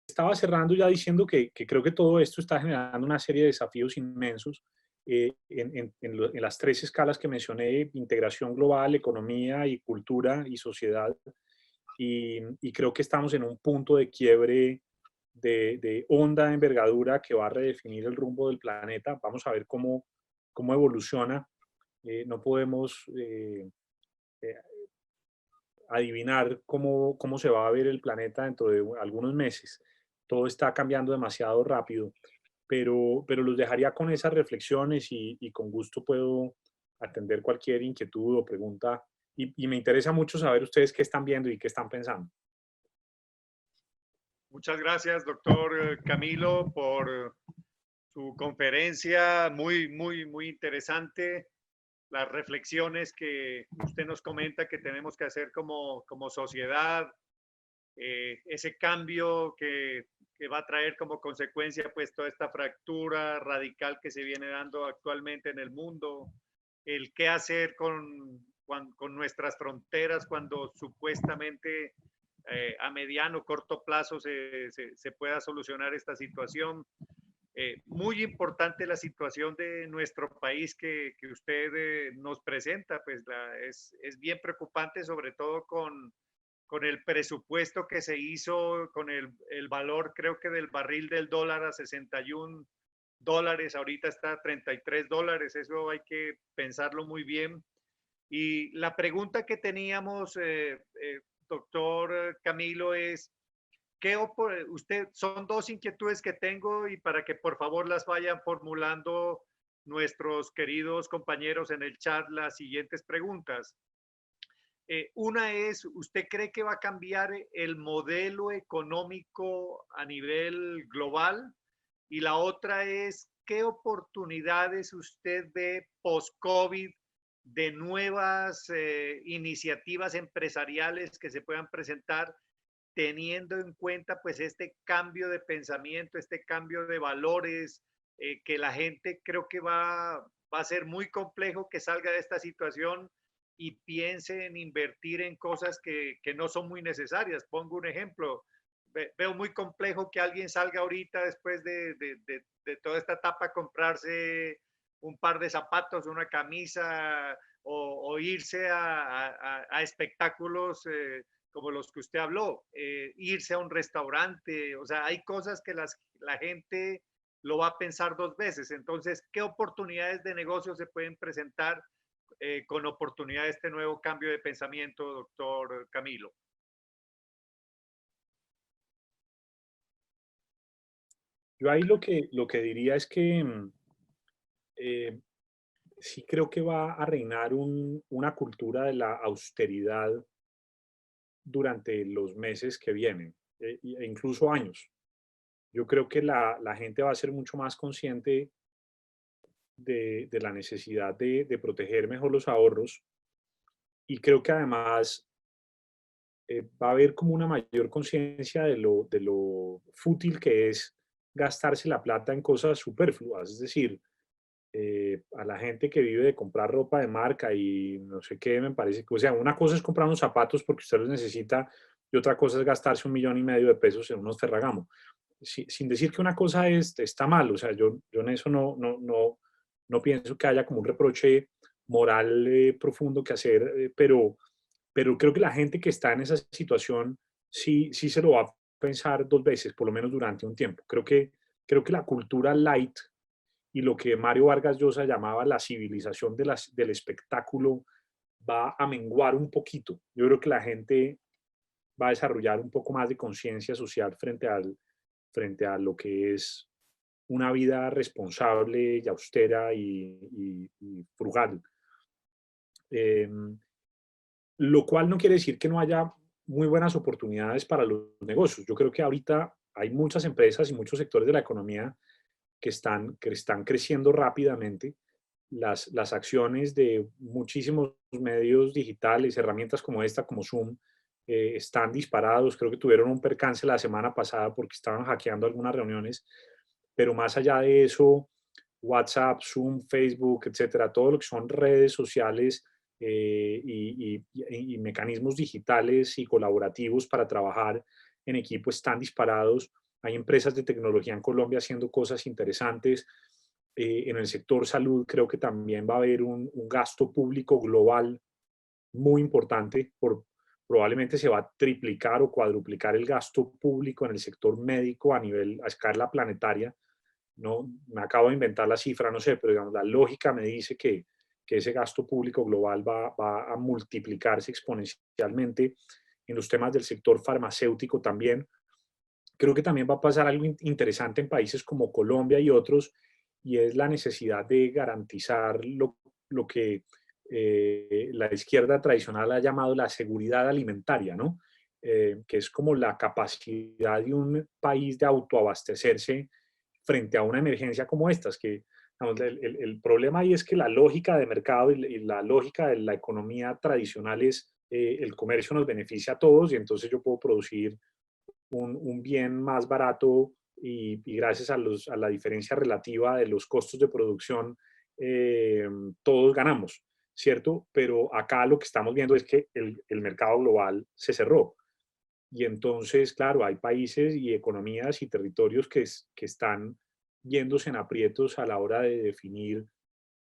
Estaba cerrando ya diciendo que creo que todo esto está generando una serie de desafíos inmensos en las 3 escalas que mencioné: integración global, economía y cultura y sociedad. Y creo que estamos en un punto de quiebre de honda envergadura que va a redefinir el rumbo del planeta. Vamos a ver cómo evoluciona. No podemos adivinar cómo se va a ver el planeta dentro de algunos meses. Todo está cambiando demasiado rápido, pero los dejaría con esas reflexiones y con gusto puedo atender cualquier inquietud o pregunta. Y me interesa mucho saber ustedes qué están viendo y qué están pensando. Muchas gracias, doctor Camilo, por su conferencia. Muy interesante. Las reflexiones que usted nos comenta que tenemos que hacer como sociedad, ese cambio que va a traer como consecuencia pues toda esta fractura radical que se viene dando actualmente en el mundo, el qué hacer con nuestras fronteras cuando supuestamente a mediano, corto plazo se pueda solucionar esta situación. Muy importante la situación de nuestro país que usted nos presenta, pues es bien preocupante, sobre todo con el presupuesto que se hizo, con el valor creo que del barril del dólar a $61, ahorita está a $33, eso hay que pensarlo muy bien. Y la pregunta que teníamos, doctor Camilo, es, son dos inquietudes que tengo y para que por favor las vayan formulando nuestros queridos compañeros en el chat las siguientes preguntas. Una es, ¿usted cree que va a cambiar el modelo económico a nivel global? Y la otra es, ¿qué oportunidades usted ve post-COVID de nuevas iniciativas empresariales que se puedan presentar teniendo en cuenta pues este cambio de pensamiento, este cambio de valores, que la gente creo que va a ser muy complejo que salga de esta situación y piense en invertir en cosas que no son muy necesarias? Pongo un ejemplo. Veo muy complejo que alguien salga ahorita después de toda esta etapa a comprarse un par de zapatos, una camisa o irse a espectáculos como los que usted habló, irse a un restaurante. O sea, hay cosas que la gente lo va a pensar dos veces. Entonces, ¿qué oportunidades de negocio se pueden presentar con oportunidad de este nuevo cambio de pensamiento, doctor Camilo? Yo ahí lo que diría es que sí creo que va a reinar una cultura de la austeridad durante los meses que vienen, e incluso años. Yo creo que la gente va a ser mucho más consciente de la necesidad de proteger mejor los ahorros y creo que además va a haber como una mayor conciencia de lo fútil que es gastarse la plata en cosas superfluas. Es decir, a la gente que vive de comprar ropa de marca y no sé qué, me parece que, o sea, una cosa es comprar unos zapatos porque usted los necesita y otra cosa es gastarse $1,500,000 en unos Ferragamo. Sin decir que una cosa está mal, o sea, yo en eso no pienso que haya como un reproche moral profundo que hacer, pero creo que la gente que está en esa situación sí se lo va a pensar dos veces, por lo menos durante un tiempo. Creo que la cultura light y lo que Mario Vargas Llosa llamaba la civilización del espectáculo va a menguar un poquito. Yo creo que la gente va a desarrollar un poco más de conciencia social frente a lo que es una vida responsable y austera y frugal. Lo cual no quiere decir que no haya muy buenas oportunidades para los negocios. Yo creo que ahorita hay muchas empresas y muchos sectores de la economía que están creciendo rápidamente. Las acciones de muchísimos medios digitales, herramientas como esta, como Zoom, están disparados. Creo que tuvieron un percance la semana pasada porque estaban hackeando algunas reuniones, pero más allá de eso, WhatsApp, Zoom, Facebook, etcétera, todo lo que son redes sociales y mecanismos digitales y colaborativos para trabajar en equipo están disparados. Hay empresas de tecnología en Colombia haciendo cosas interesantes. En el sector salud creo que también va a haber un gasto público global muy importante. Probablemente se va a triplicar o cuadruplicar el gasto público en el sector médico a escala planetaria. No, me acabo de inventar la cifra, no sé, pero digamos, la lógica me dice que que ese gasto público global va a multiplicarse exponencialmente. En los temas del sector farmacéutico también. Creo que también va a pasar algo interesante en países como Colombia y otros, y es la necesidad de garantizar lo que la izquierda tradicional ha llamado la seguridad alimentaria, ¿no? Que es como la capacidad de un país de autoabastecerse frente a una emergencia como estas, que digamos, el problema ahí es que la lógica de mercado y la lógica de la economía tradicional es el comercio nos beneficia a todos y entonces yo puedo producir un bien más barato y gracias a la diferencia relativa de los costos de producción, todos ganamos, ¿cierto? Pero acá lo que estamos viendo es que el mercado global se cerró. Y entonces, claro, hay países y economías y territorios que están viéndose en aprietos a la hora de definir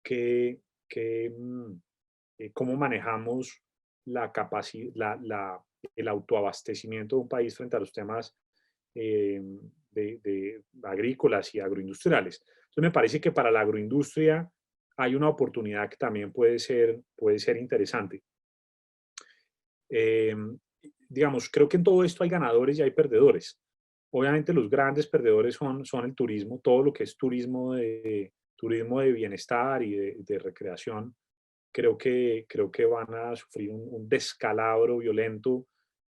qué, cómo manejamos la el autoabastecimiento de un país frente a los temas de agrícolas y agroindustriales. Entonces me parece que para la agroindustria hay una oportunidad que también puede ser interesante. Digamos, creo que en todo esto hay ganadores y hay perdedores. Obviamente los grandes perdedores son el turismo, todo lo que es turismo de bienestar y de recreación. Creo que van a sufrir un descalabro violento.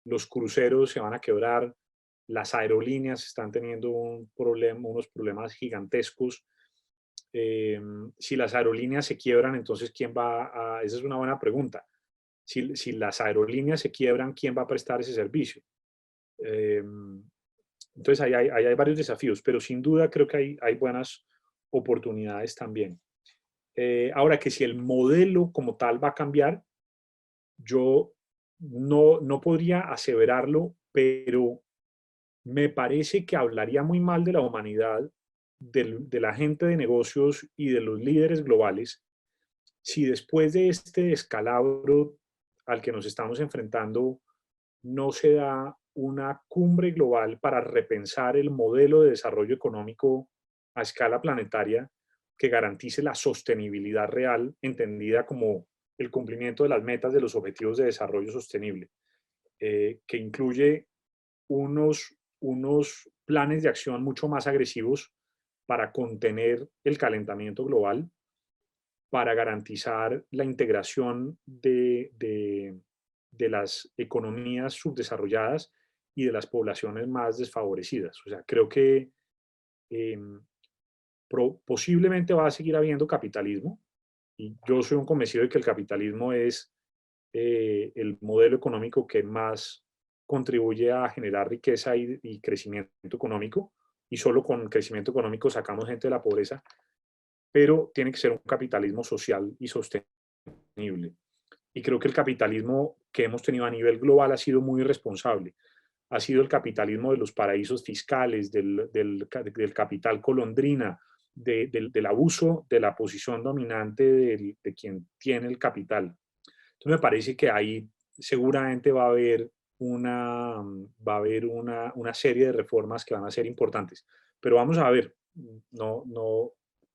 Los cruceros se van a quebrar. Las aerolíneas están teniendo unos problemas gigantescos. Si las aerolíneas se quiebran, entonces ¿quién va a...? Esa es una buena pregunta. Si las aerolíneas se quiebran, ¿quién va a prestar ese servicio? Entonces ahí hay varios desafíos, pero sin duda creo que hay buenas oportunidades también. Ahora que si el modelo como tal va a cambiar, yo no podría aseverarlo, pero me parece que hablaría muy mal de la humanidad, de la gente de negocios y de los líderes globales, si después de este descalabro al que nos estamos enfrentando no se da una cumbre global para repensar el modelo de desarrollo económico a escala planetaria que garantice la sostenibilidad real, entendida como el cumplimiento de las metas de los objetivos de desarrollo sostenible, que incluye unos planes de acción mucho más agresivos para contener el calentamiento global, para garantizar la integración de las economías subdesarrolladas y de las poblaciones más desfavorecidas. O sea, creo que posiblemente va a seguir habiendo capitalismo, y yo soy un convencido de que el capitalismo es el modelo económico que más contribuye a generar riqueza y crecimiento económico, y solo con crecimiento económico sacamos gente de la pobreza, pero tiene que ser un capitalismo social y sostenible. Y creo que el capitalismo que hemos tenido a nivel global ha sido muy irresponsable. Ha sido el capitalismo de los paraísos fiscales, del capital golondrina, del abuso de la posición dominante de quien tiene el capital. Entonces me parece que ahí seguramente va a haber una serie de reformas que van a ser importantes. Pero vamos a ver,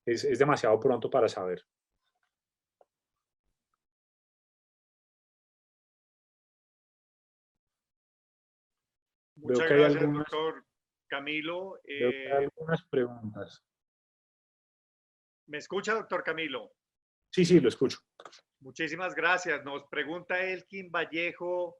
es demasiado pronto para saber. Muchas gracias, doctor Camilo. Veo que hay algunas preguntas. ¿Me escucha, doctor Camilo? Sí, lo escucho. Muchísimas gracias. Nos pregunta Elkin Vallejo,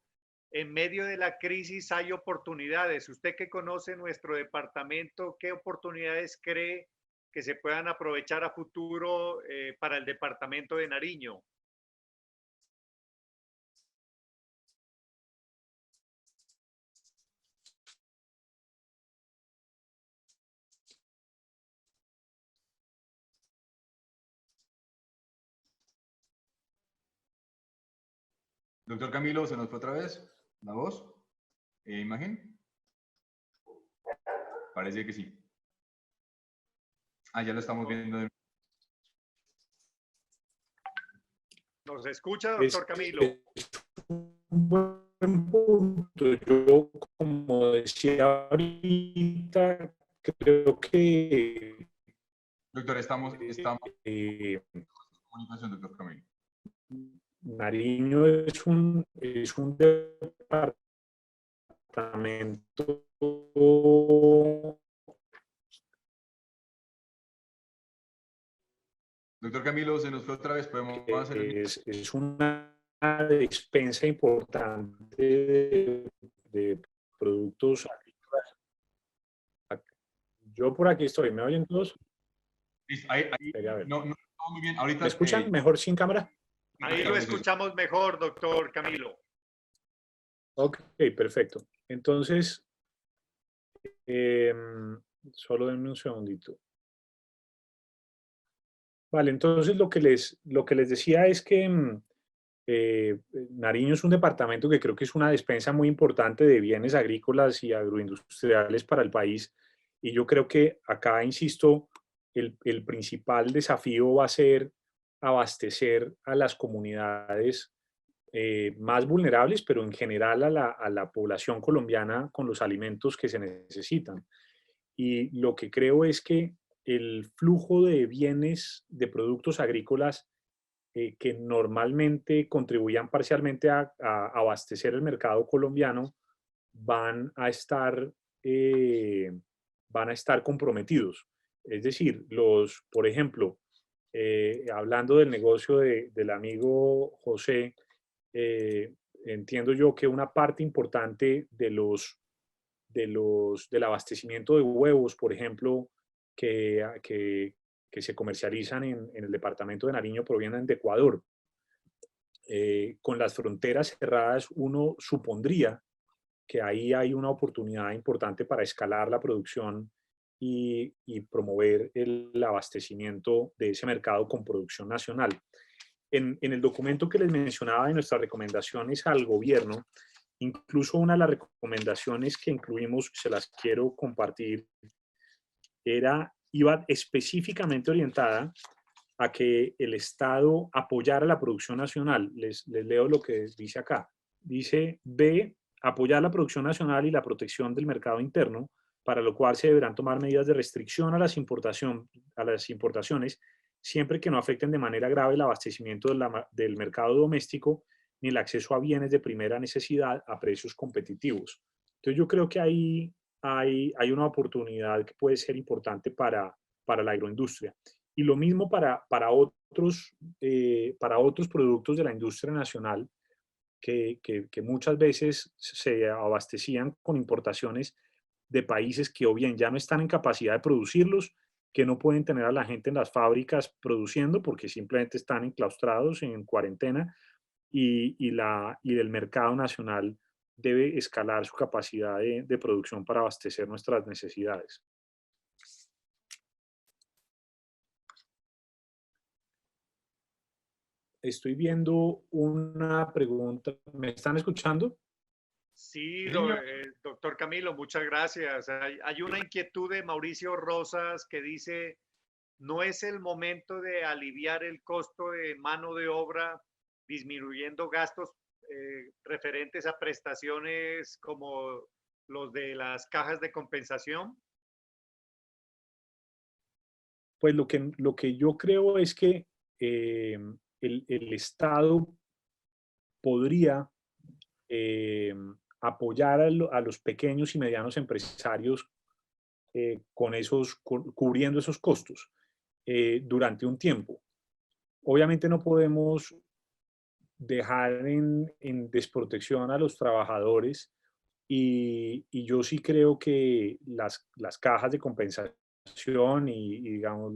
en medio de la crisis hay oportunidades. Usted que conoce nuestro departamento, ¿qué oportunidades cree que se puedan aprovechar a futuro para el departamento de Nariño? Doctor Camilo, ¿se nos fue otra vez la voz? ¿Imagen? Parece que sí. Ya lo estamos viendo. ¿Nos escucha, doctor Camilo? Es un buen punto. Yo, como decía ahorita, creo que... Doctor, estamos comunicación, doctor Camilo. Nariño es un departamento. Doctor Camilo, se nos fue otra vez. ¿Podemos hacer el... Es una despensa importante de productos agrícolas. Yo por aquí estoy, ¿me oyen todos? Listo, ahí, A ver. no, muy bien. Ahorita, ¿Me escuchan mejor sin cámara? Ahí lo escuchamos mejor, doctor Camilo. Ok, perfecto. Entonces, solo denme un segundito. Vale, entonces lo que les decía es que Nariño es un departamento que creo que es una despensa muy importante de bienes agrícolas y agroindustriales para el país. Y yo creo que acá, insisto, el principal desafío va a ser abastecer a las comunidades más vulnerables, pero en general a la población colombiana con los alimentos que se necesitan. Y lo que creo es que el flujo de bienes, de productos agrícolas que normalmente contribuían parcialmente a abastecer el mercado colombiano, van a estar, eh, van a estar comprometidos. Es decir, por ejemplo, hablando del negocio del amigo José, eh, entiendo yo que una parte importante del abastecimiento de huevos, por ejemplo, que se comercializan en el departamento de Nariño provienen de Ecuador. Con las fronteras cerradas, uno supondría que ahí hay una oportunidad importante para escalar la producción y promover el abastecimiento de ese mercado con producción nacional. En el documento que les mencionaba de nuestras recomendaciones al gobierno, incluso una de las recomendaciones que incluimos, se las quiero compartir, iba específicamente orientada a que el Estado apoyara la producción nacional. Les leo lo que dice acá. Dice, B, apoyar la producción nacional y la protección del mercado interno, para lo cual se deberán tomar medidas de restricción a las importaciones, siempre que no afecten de manera grave el abastecimiento del mercado doméstico ni el acceso a bienes de primera necesidad a precios competitivos. Entonces yo creo que ahí hay una oportunidad que puede ser importante para la agroindustria. Y lo mismo para otros productos de la industria nacional que muchas veces se abastecían con importaciones de países que o bien ya no están en capacidad de producirlos, que no pueden tener a la gente en las fábricas produciendo porque simplemente están enclaustrados en cuarentena y el mercado nacional debe escalar su capacidad de producción para abastecer nuestras necesidades. Estoy viendo una pregunta. ¿Me están escuchando? Sí, doctor Camilo, muchas gracias. Hay una inquietud de Mauricio Rosas que dice, ¿no es el momento de aliviar el costo de mano de obra disminuyendo gastos referentes a prestaciones como los de las cajas de compensación? Pues lo que yo creo es que el Estado podría eh, apoyar a los pequeños y medianos empresarios cubriendo esos costos durante un tiempo. Obviamente no podemos dejar en desprotección a los trabajadores y yo sí creo que las cajas de compensación y digamos,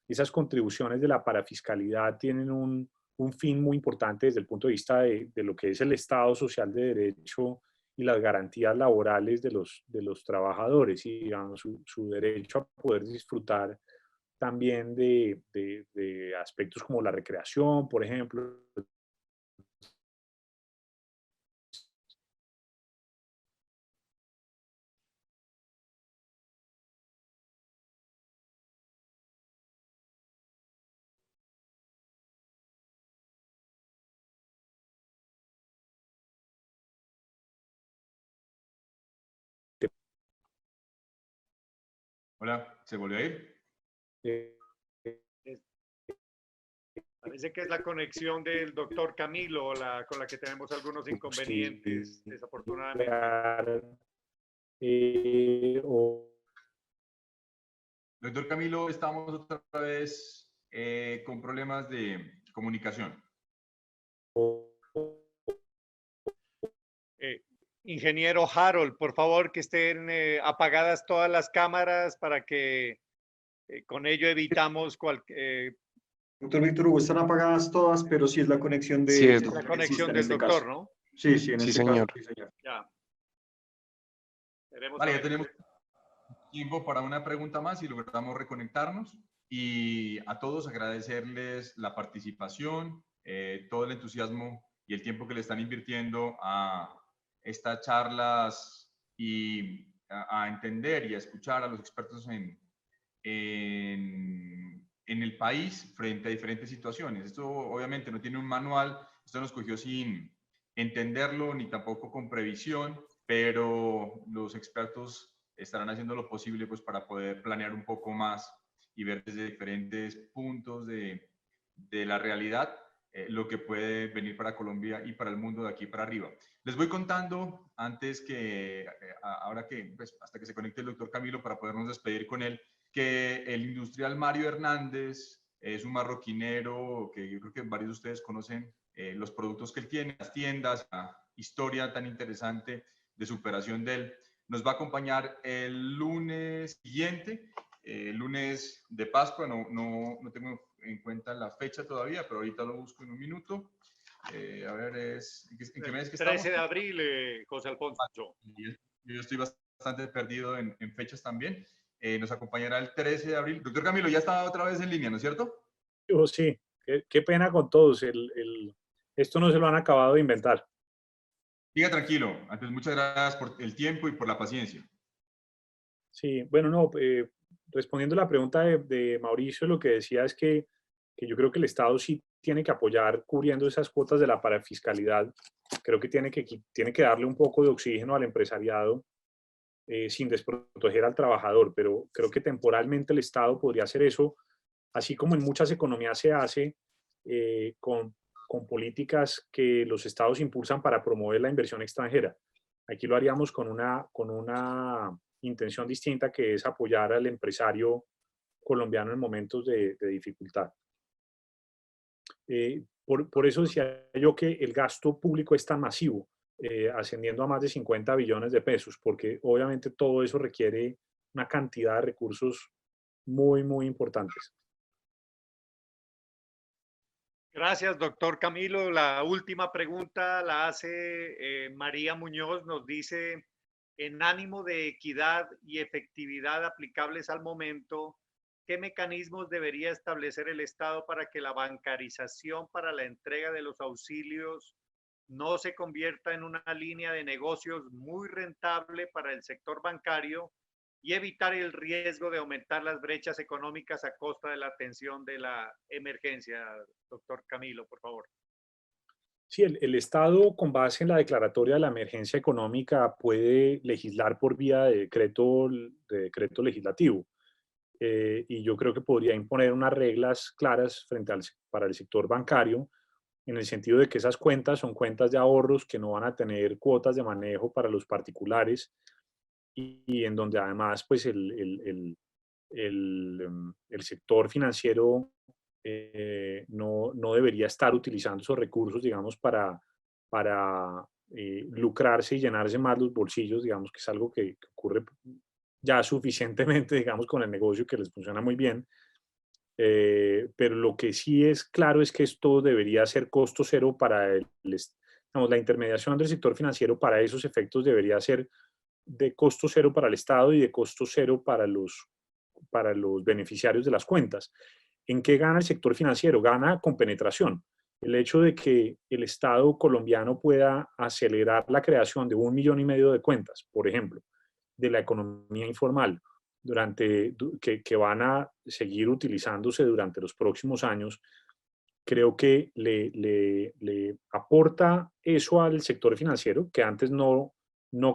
esas contribuciones de la parafiscalidad tienen un fin muy importante desde el punto de vista de lo que es el Estado social de derecho y las garantías laborales de los trabajadores y digamos, su derecho a poder disfrutar también de aspectos como la recreación, por ejemplo. Hola, ¿se volvió a ir? Eh, Parece que es la conexión del doctor Camilo con la que tenemos algunos inconvenientes, desafortunadamente. O Doctor Camilo, estamos otra vez con problemas de comunicación. Ingeniero Harold, por favor que estén apagadas todas las cámaras para que con ello evitamos Doctor Víctor Hugo, están apagadas todas, pero sí es la conexión Sí, es la conexión en del este doctor, caso. ¿no? Sí, sí, en Sí, este señor. caso, sí, señor. Ya. Esperemos Vale, a ya ver. tenemos tiempo para una pregunta más y logramos reconectarnos. Y a todos agradecerles la participación, todo el entusiasmo y el tiempo que le están invirtiendo a estas charlas y a entender y a escuchar a los expertos en el país frente a diferentes situaciones. Esto obviamente no tiene un manual, esto nos cogió sin entenderlo ni tampoco con previsión, pero los expertos estarán haciendo lo posible pues, para poder planear un poco más y ver desde diferentes puntos de la realidad lo que puede venir para Colombia y para el mundo de aquí para arriba. Les voy contando antes que, ahora que, pues, hasta que se conecte el doctor Camilo para podernos despedir con él, que el industrial Mario Hernández es un marroquinero que yo creo que varios de ustedes conocen los productos que él tiene, las tiendas, la historia tan interesante de superación de él. Nos va a acompañar el lunes siguiente, el lunes de Pascua, no tengo en cuenta la fecha todavía, pero ahorita lo busco en un minuto. A ver, ¿en qué mes que estamos? 13 de abril, José Alfonso. Yo estoy bastante perdido en fechas también. Nos acompañará el 13 de abril. Doctor Camilo, ya está otra vez en línea, ¿no es cierto? sí, qué pena con todos. Esto no se lo han acabado de inventar. Siga tranquilo. Antes, muchas gracias por el tiempo y por la paciencia. Sí, bueno, no, respondiendo a la pregunta de Mauricio, lo que decía es que yo creo que el Estado sí tiene que apoyar cubriendo esas cuotas de la parafiscalidad. Creo que tiene que darle un poco de oxígeno al empresariado sin desproteger al trabajador, pero creo que temporalmente el Estado podría hacer eso, así como en muchas economías se hace con políticas que los Estados impulsan para promover la inversión extranjera. Aquí lo haríamos con una intención distinta, que es apoyar al empresario colombiano en momentos de dificultad. Por eso decía yo que el gasto público es tan masivo, ascendiendo a más de 50 billones de pesos, porque obviamente todo eso requiere una cantidad de recursos muy, muy importantes. Gracias, doctor Camilo. La última pregunta la hace María Muñoz. Nos dice, en ánimo de equidad y efectividad aplicables al momento, ¿qué mecanismos debería establecer el Estado para que la bancarización para la entrega de los auxilios no se convierta en una línea de negocios muy rentable para el sector bancario y evitar el riesgo de aumentar las brechas económicas a costa de la atención de la emergencia? Doctor Camilo, por favor. Sí, el Estado, con base en la declaratoria de la emergencia económica, puede legislar por vía de decreto legislativo. Y yo creo que podría imponer unas reglas claras para el sector bancario, en el sentido de que esas cuentas son cuentas de ahorros que no van a tener cuotas de manejo para los particulares y en donde además pues el sector financiero no debería estar utilizando esos recursos, digamos, para lucrarse y llenarse más los bolsillos, digamos, que es algo que ocurre ya suficientemente, digamos, con el negocio, que les funciona muy bien. Pero lo que sí es claro es que esto debería ser costo cero para digamos, la intermediación del sector financiero para esos efectos debería ser de costo cero para el Estado y de costo cero para los beneficiarios de las cuentas. ¿En qué gana el sector financiero? Gana con penetración. El hecho de que el Estado colombiano pueda acelerar la creación de 1,5 millones de cuentas, por ejemplo, de la economía informal, que van a seguir utilizándose durante los próximos años, creo que le aporta eso al sector financiero, que antes no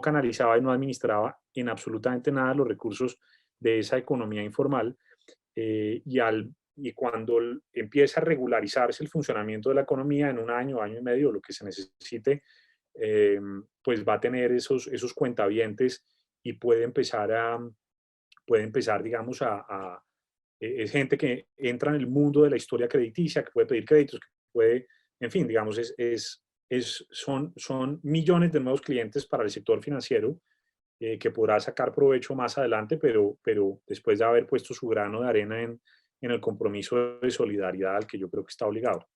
canalizaba y no administraba en absolutamente nada los recursos de esa economía informal, y al y cuando empieza a regularizarse el funcionamiento de la economía en un año, año y medio, lo que se necesite, pues va a tener esos cuentavientes y puede empezar, digamos, es gente que entra en el mundo de la historia crediticia, que puede pedir créditos, que puede, en fin, digamos, son millones de nuevos clientes para el sector financiero que podrá sacar provecho más adelante, pero después de haber puesto su grano de arena en el compromiso de solidaridad al que yo creo que está obligado.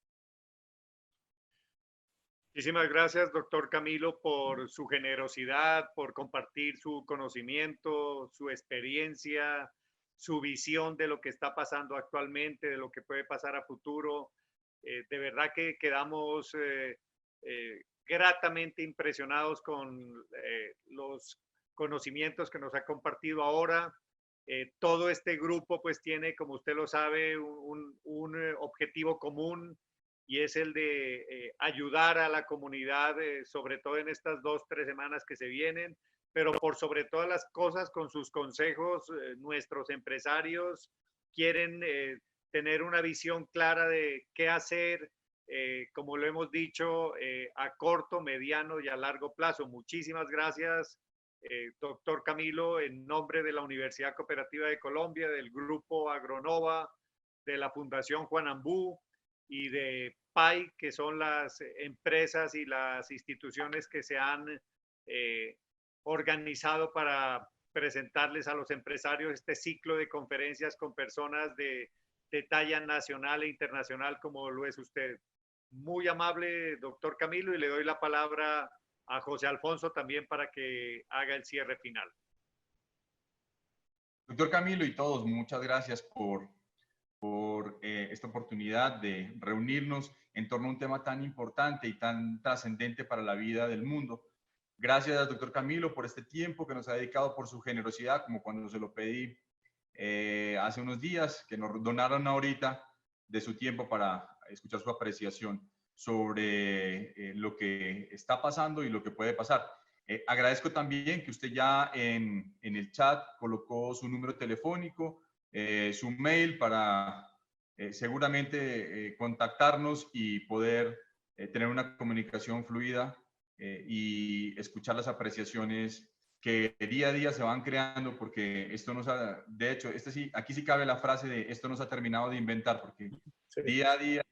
Muchísimas gracias, doctor Camilo, por su generosidad, por compartir su conocimiento, su experiencia, su visión de lo que está pasando actualmente, de lo que puede pasar a futuro. De verdad que quedamos gratamente impresionados con los conocimientos que nos ha compartido ahora. Todo este grupo pues tiene, como usted lo sabe, un objetivo común, y es el de ayudar a la comunidad, sobre todo en estas 2-3 semanas que se vienen, pero por sobre todas las cosas, con sus consejos, nuestros empresarios quieren tener una visión clara de qué hacer, como lo hemos dicho, a corto, mediano y a largo plazo. Muchísimas gracias, doctor Camilo, en nombre de la Universidad Cooperativa de Colombia, del Grupo Agronova, de la Fundación Juan Ambú y de PAI, que son las empresas y las instituciones que se han organizado para presentarles a los empresarios este ciclo de conferencias con personas de talla nacional e internacional como lo es usted. Muy amable, doctor Camilo, y le doy la palabra a José Alfonso también para que haga el cierre final. Doctor Camilo y todos, muchas gracias por esta oportunidad de reunirnos en torno a un tema tan importante y tan trascendente para la vida del mundo. Gracias, doctor Camilo, por este tiempo que nos ha dedicado, por su generosidad, como cuando se lo pedí hace unos días, que nos donaron ahorita de su tiempo para escuchar su apreciación sobre lo que está pasando y lo que puede pasar. Agradezco también que usted ya en el chat colocó su número telefónico, su mail para seguramente contactarnos y poder tener una comunicación fluida y escuchar las apreciaciones que día a día se van creando, porque esto nos ha, de hecho, aquí sí cabe la frase de esto nos ha terminado de inventar, porque sí, día a día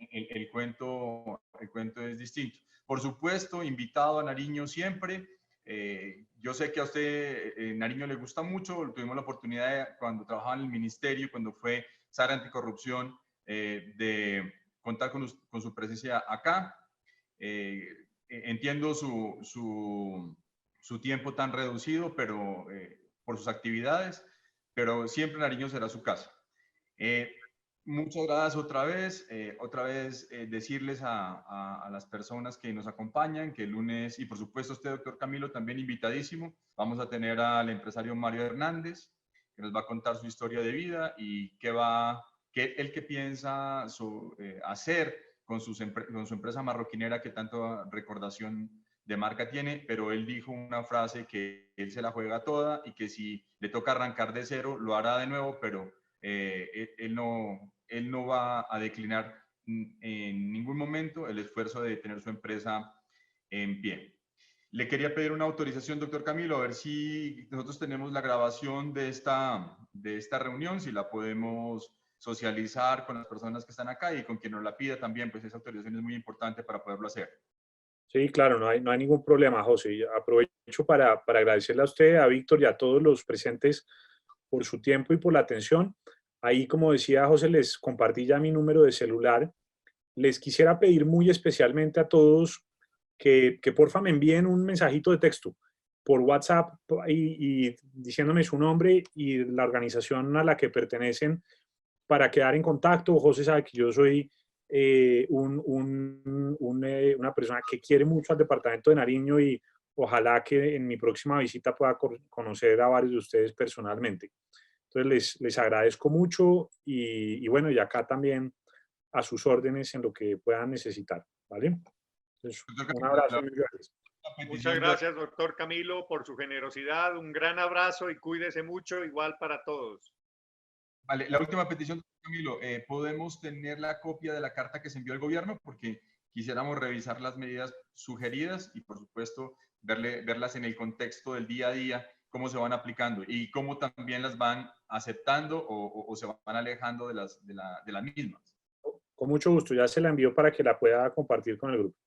el cuento es distinto. Por supuesto, invitado a Nariño siempre. Yo sé que a usted Nariño le gusta mucho, tuvimos la oportunidad cuando trabajaba en el ministerio, cuando fue SAR Anticorrupción, de contar con su presencia acá. Entiendo su tiempo tan reducido, pero por sus actividades, pero siempre Nariño será su casa. Muchas gracias otra vez. Decirles a las personas que nos acompañan que el lunes, y por supuesto usted, doctor Camilo, también invitadísimo, vamos a tener al empresario Mario Hernández, que nos va a contar su historia de vida y qué piensa hacer con su empresa marroquinera que tanto recordación de marca tiene, pero él dijo una frase que él se la juega toda y que si le toca arrancar de cero, lo hará de nuevo, pero él no va a declinar en ningún momento el esfuerzo de tener su empresa en pie. Le quería pedir una autorización, doctor Camilo, a ver si nosotros tenemos la grabación de esta reunión, si la podemos socializar con las personas que están acá y con quien nos la pida también, pues esa autorización es muy importante para poderlo hacer. Sí, claro, no hay ningún problema, José. Aprovecho para agradecerle a usted, a Víctor y a todos los presentes por su tiempo y por la atención. Ahí, como decía José, les compartí ya mi número de celular. Les quisiera pedir muy especialmente a todos que porfa me envíen un mensajito de texto por WhatsApp y diciéndome su nombre y la organización a la que pertenecen para quedar en contacto. José sabe que yo soy una persona que quiere mucho al departamento de Nariño y ojalá que en mi próxima visita pueda conocer a varios de ustedes personalmente. Entonces les agradezco mucho y bueno, y acá también a sus órdenes en lo que puedan necesitar, ¿vale? Entonces, un abrazo, mil gracias. Muchas gracias, doctor Camilo, por su generosidad. Un gran abrazo y cuídese mucho, igual para todos. Vale, la última petición, Camilo, ¿podemos tener la copia de la carta que se envió al gobierno? Porque quisiéramos revisar las medidas sugeridas y, por supuesto, verlas en el contexto del día a día, cómo se van aplicando y cómo también las van aceptando o se van alejando de las mismas. Con mucho gusto, ya se la envío para que la pueda compartir con el grupo.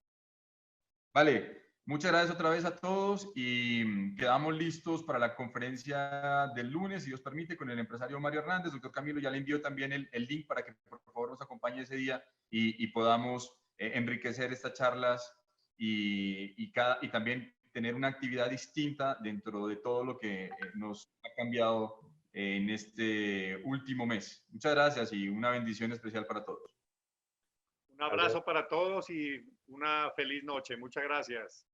Vale, muchas gracias otra vez a todos y quedamos listos para la conferencia del lunes, si Dios permite, con el empresario Mario Hernández. Doctor Camilo, ya le envío también el link para que por favor nos acompañe ese día y podamos enriquecer estas charlas y también tener una actividad distinta dentro de todo lo que nos ha cambiado en este último mes. Muchas gracias y una bendición especial para todos. Un abrazo para todos y una feliz noche. Muchas gracias.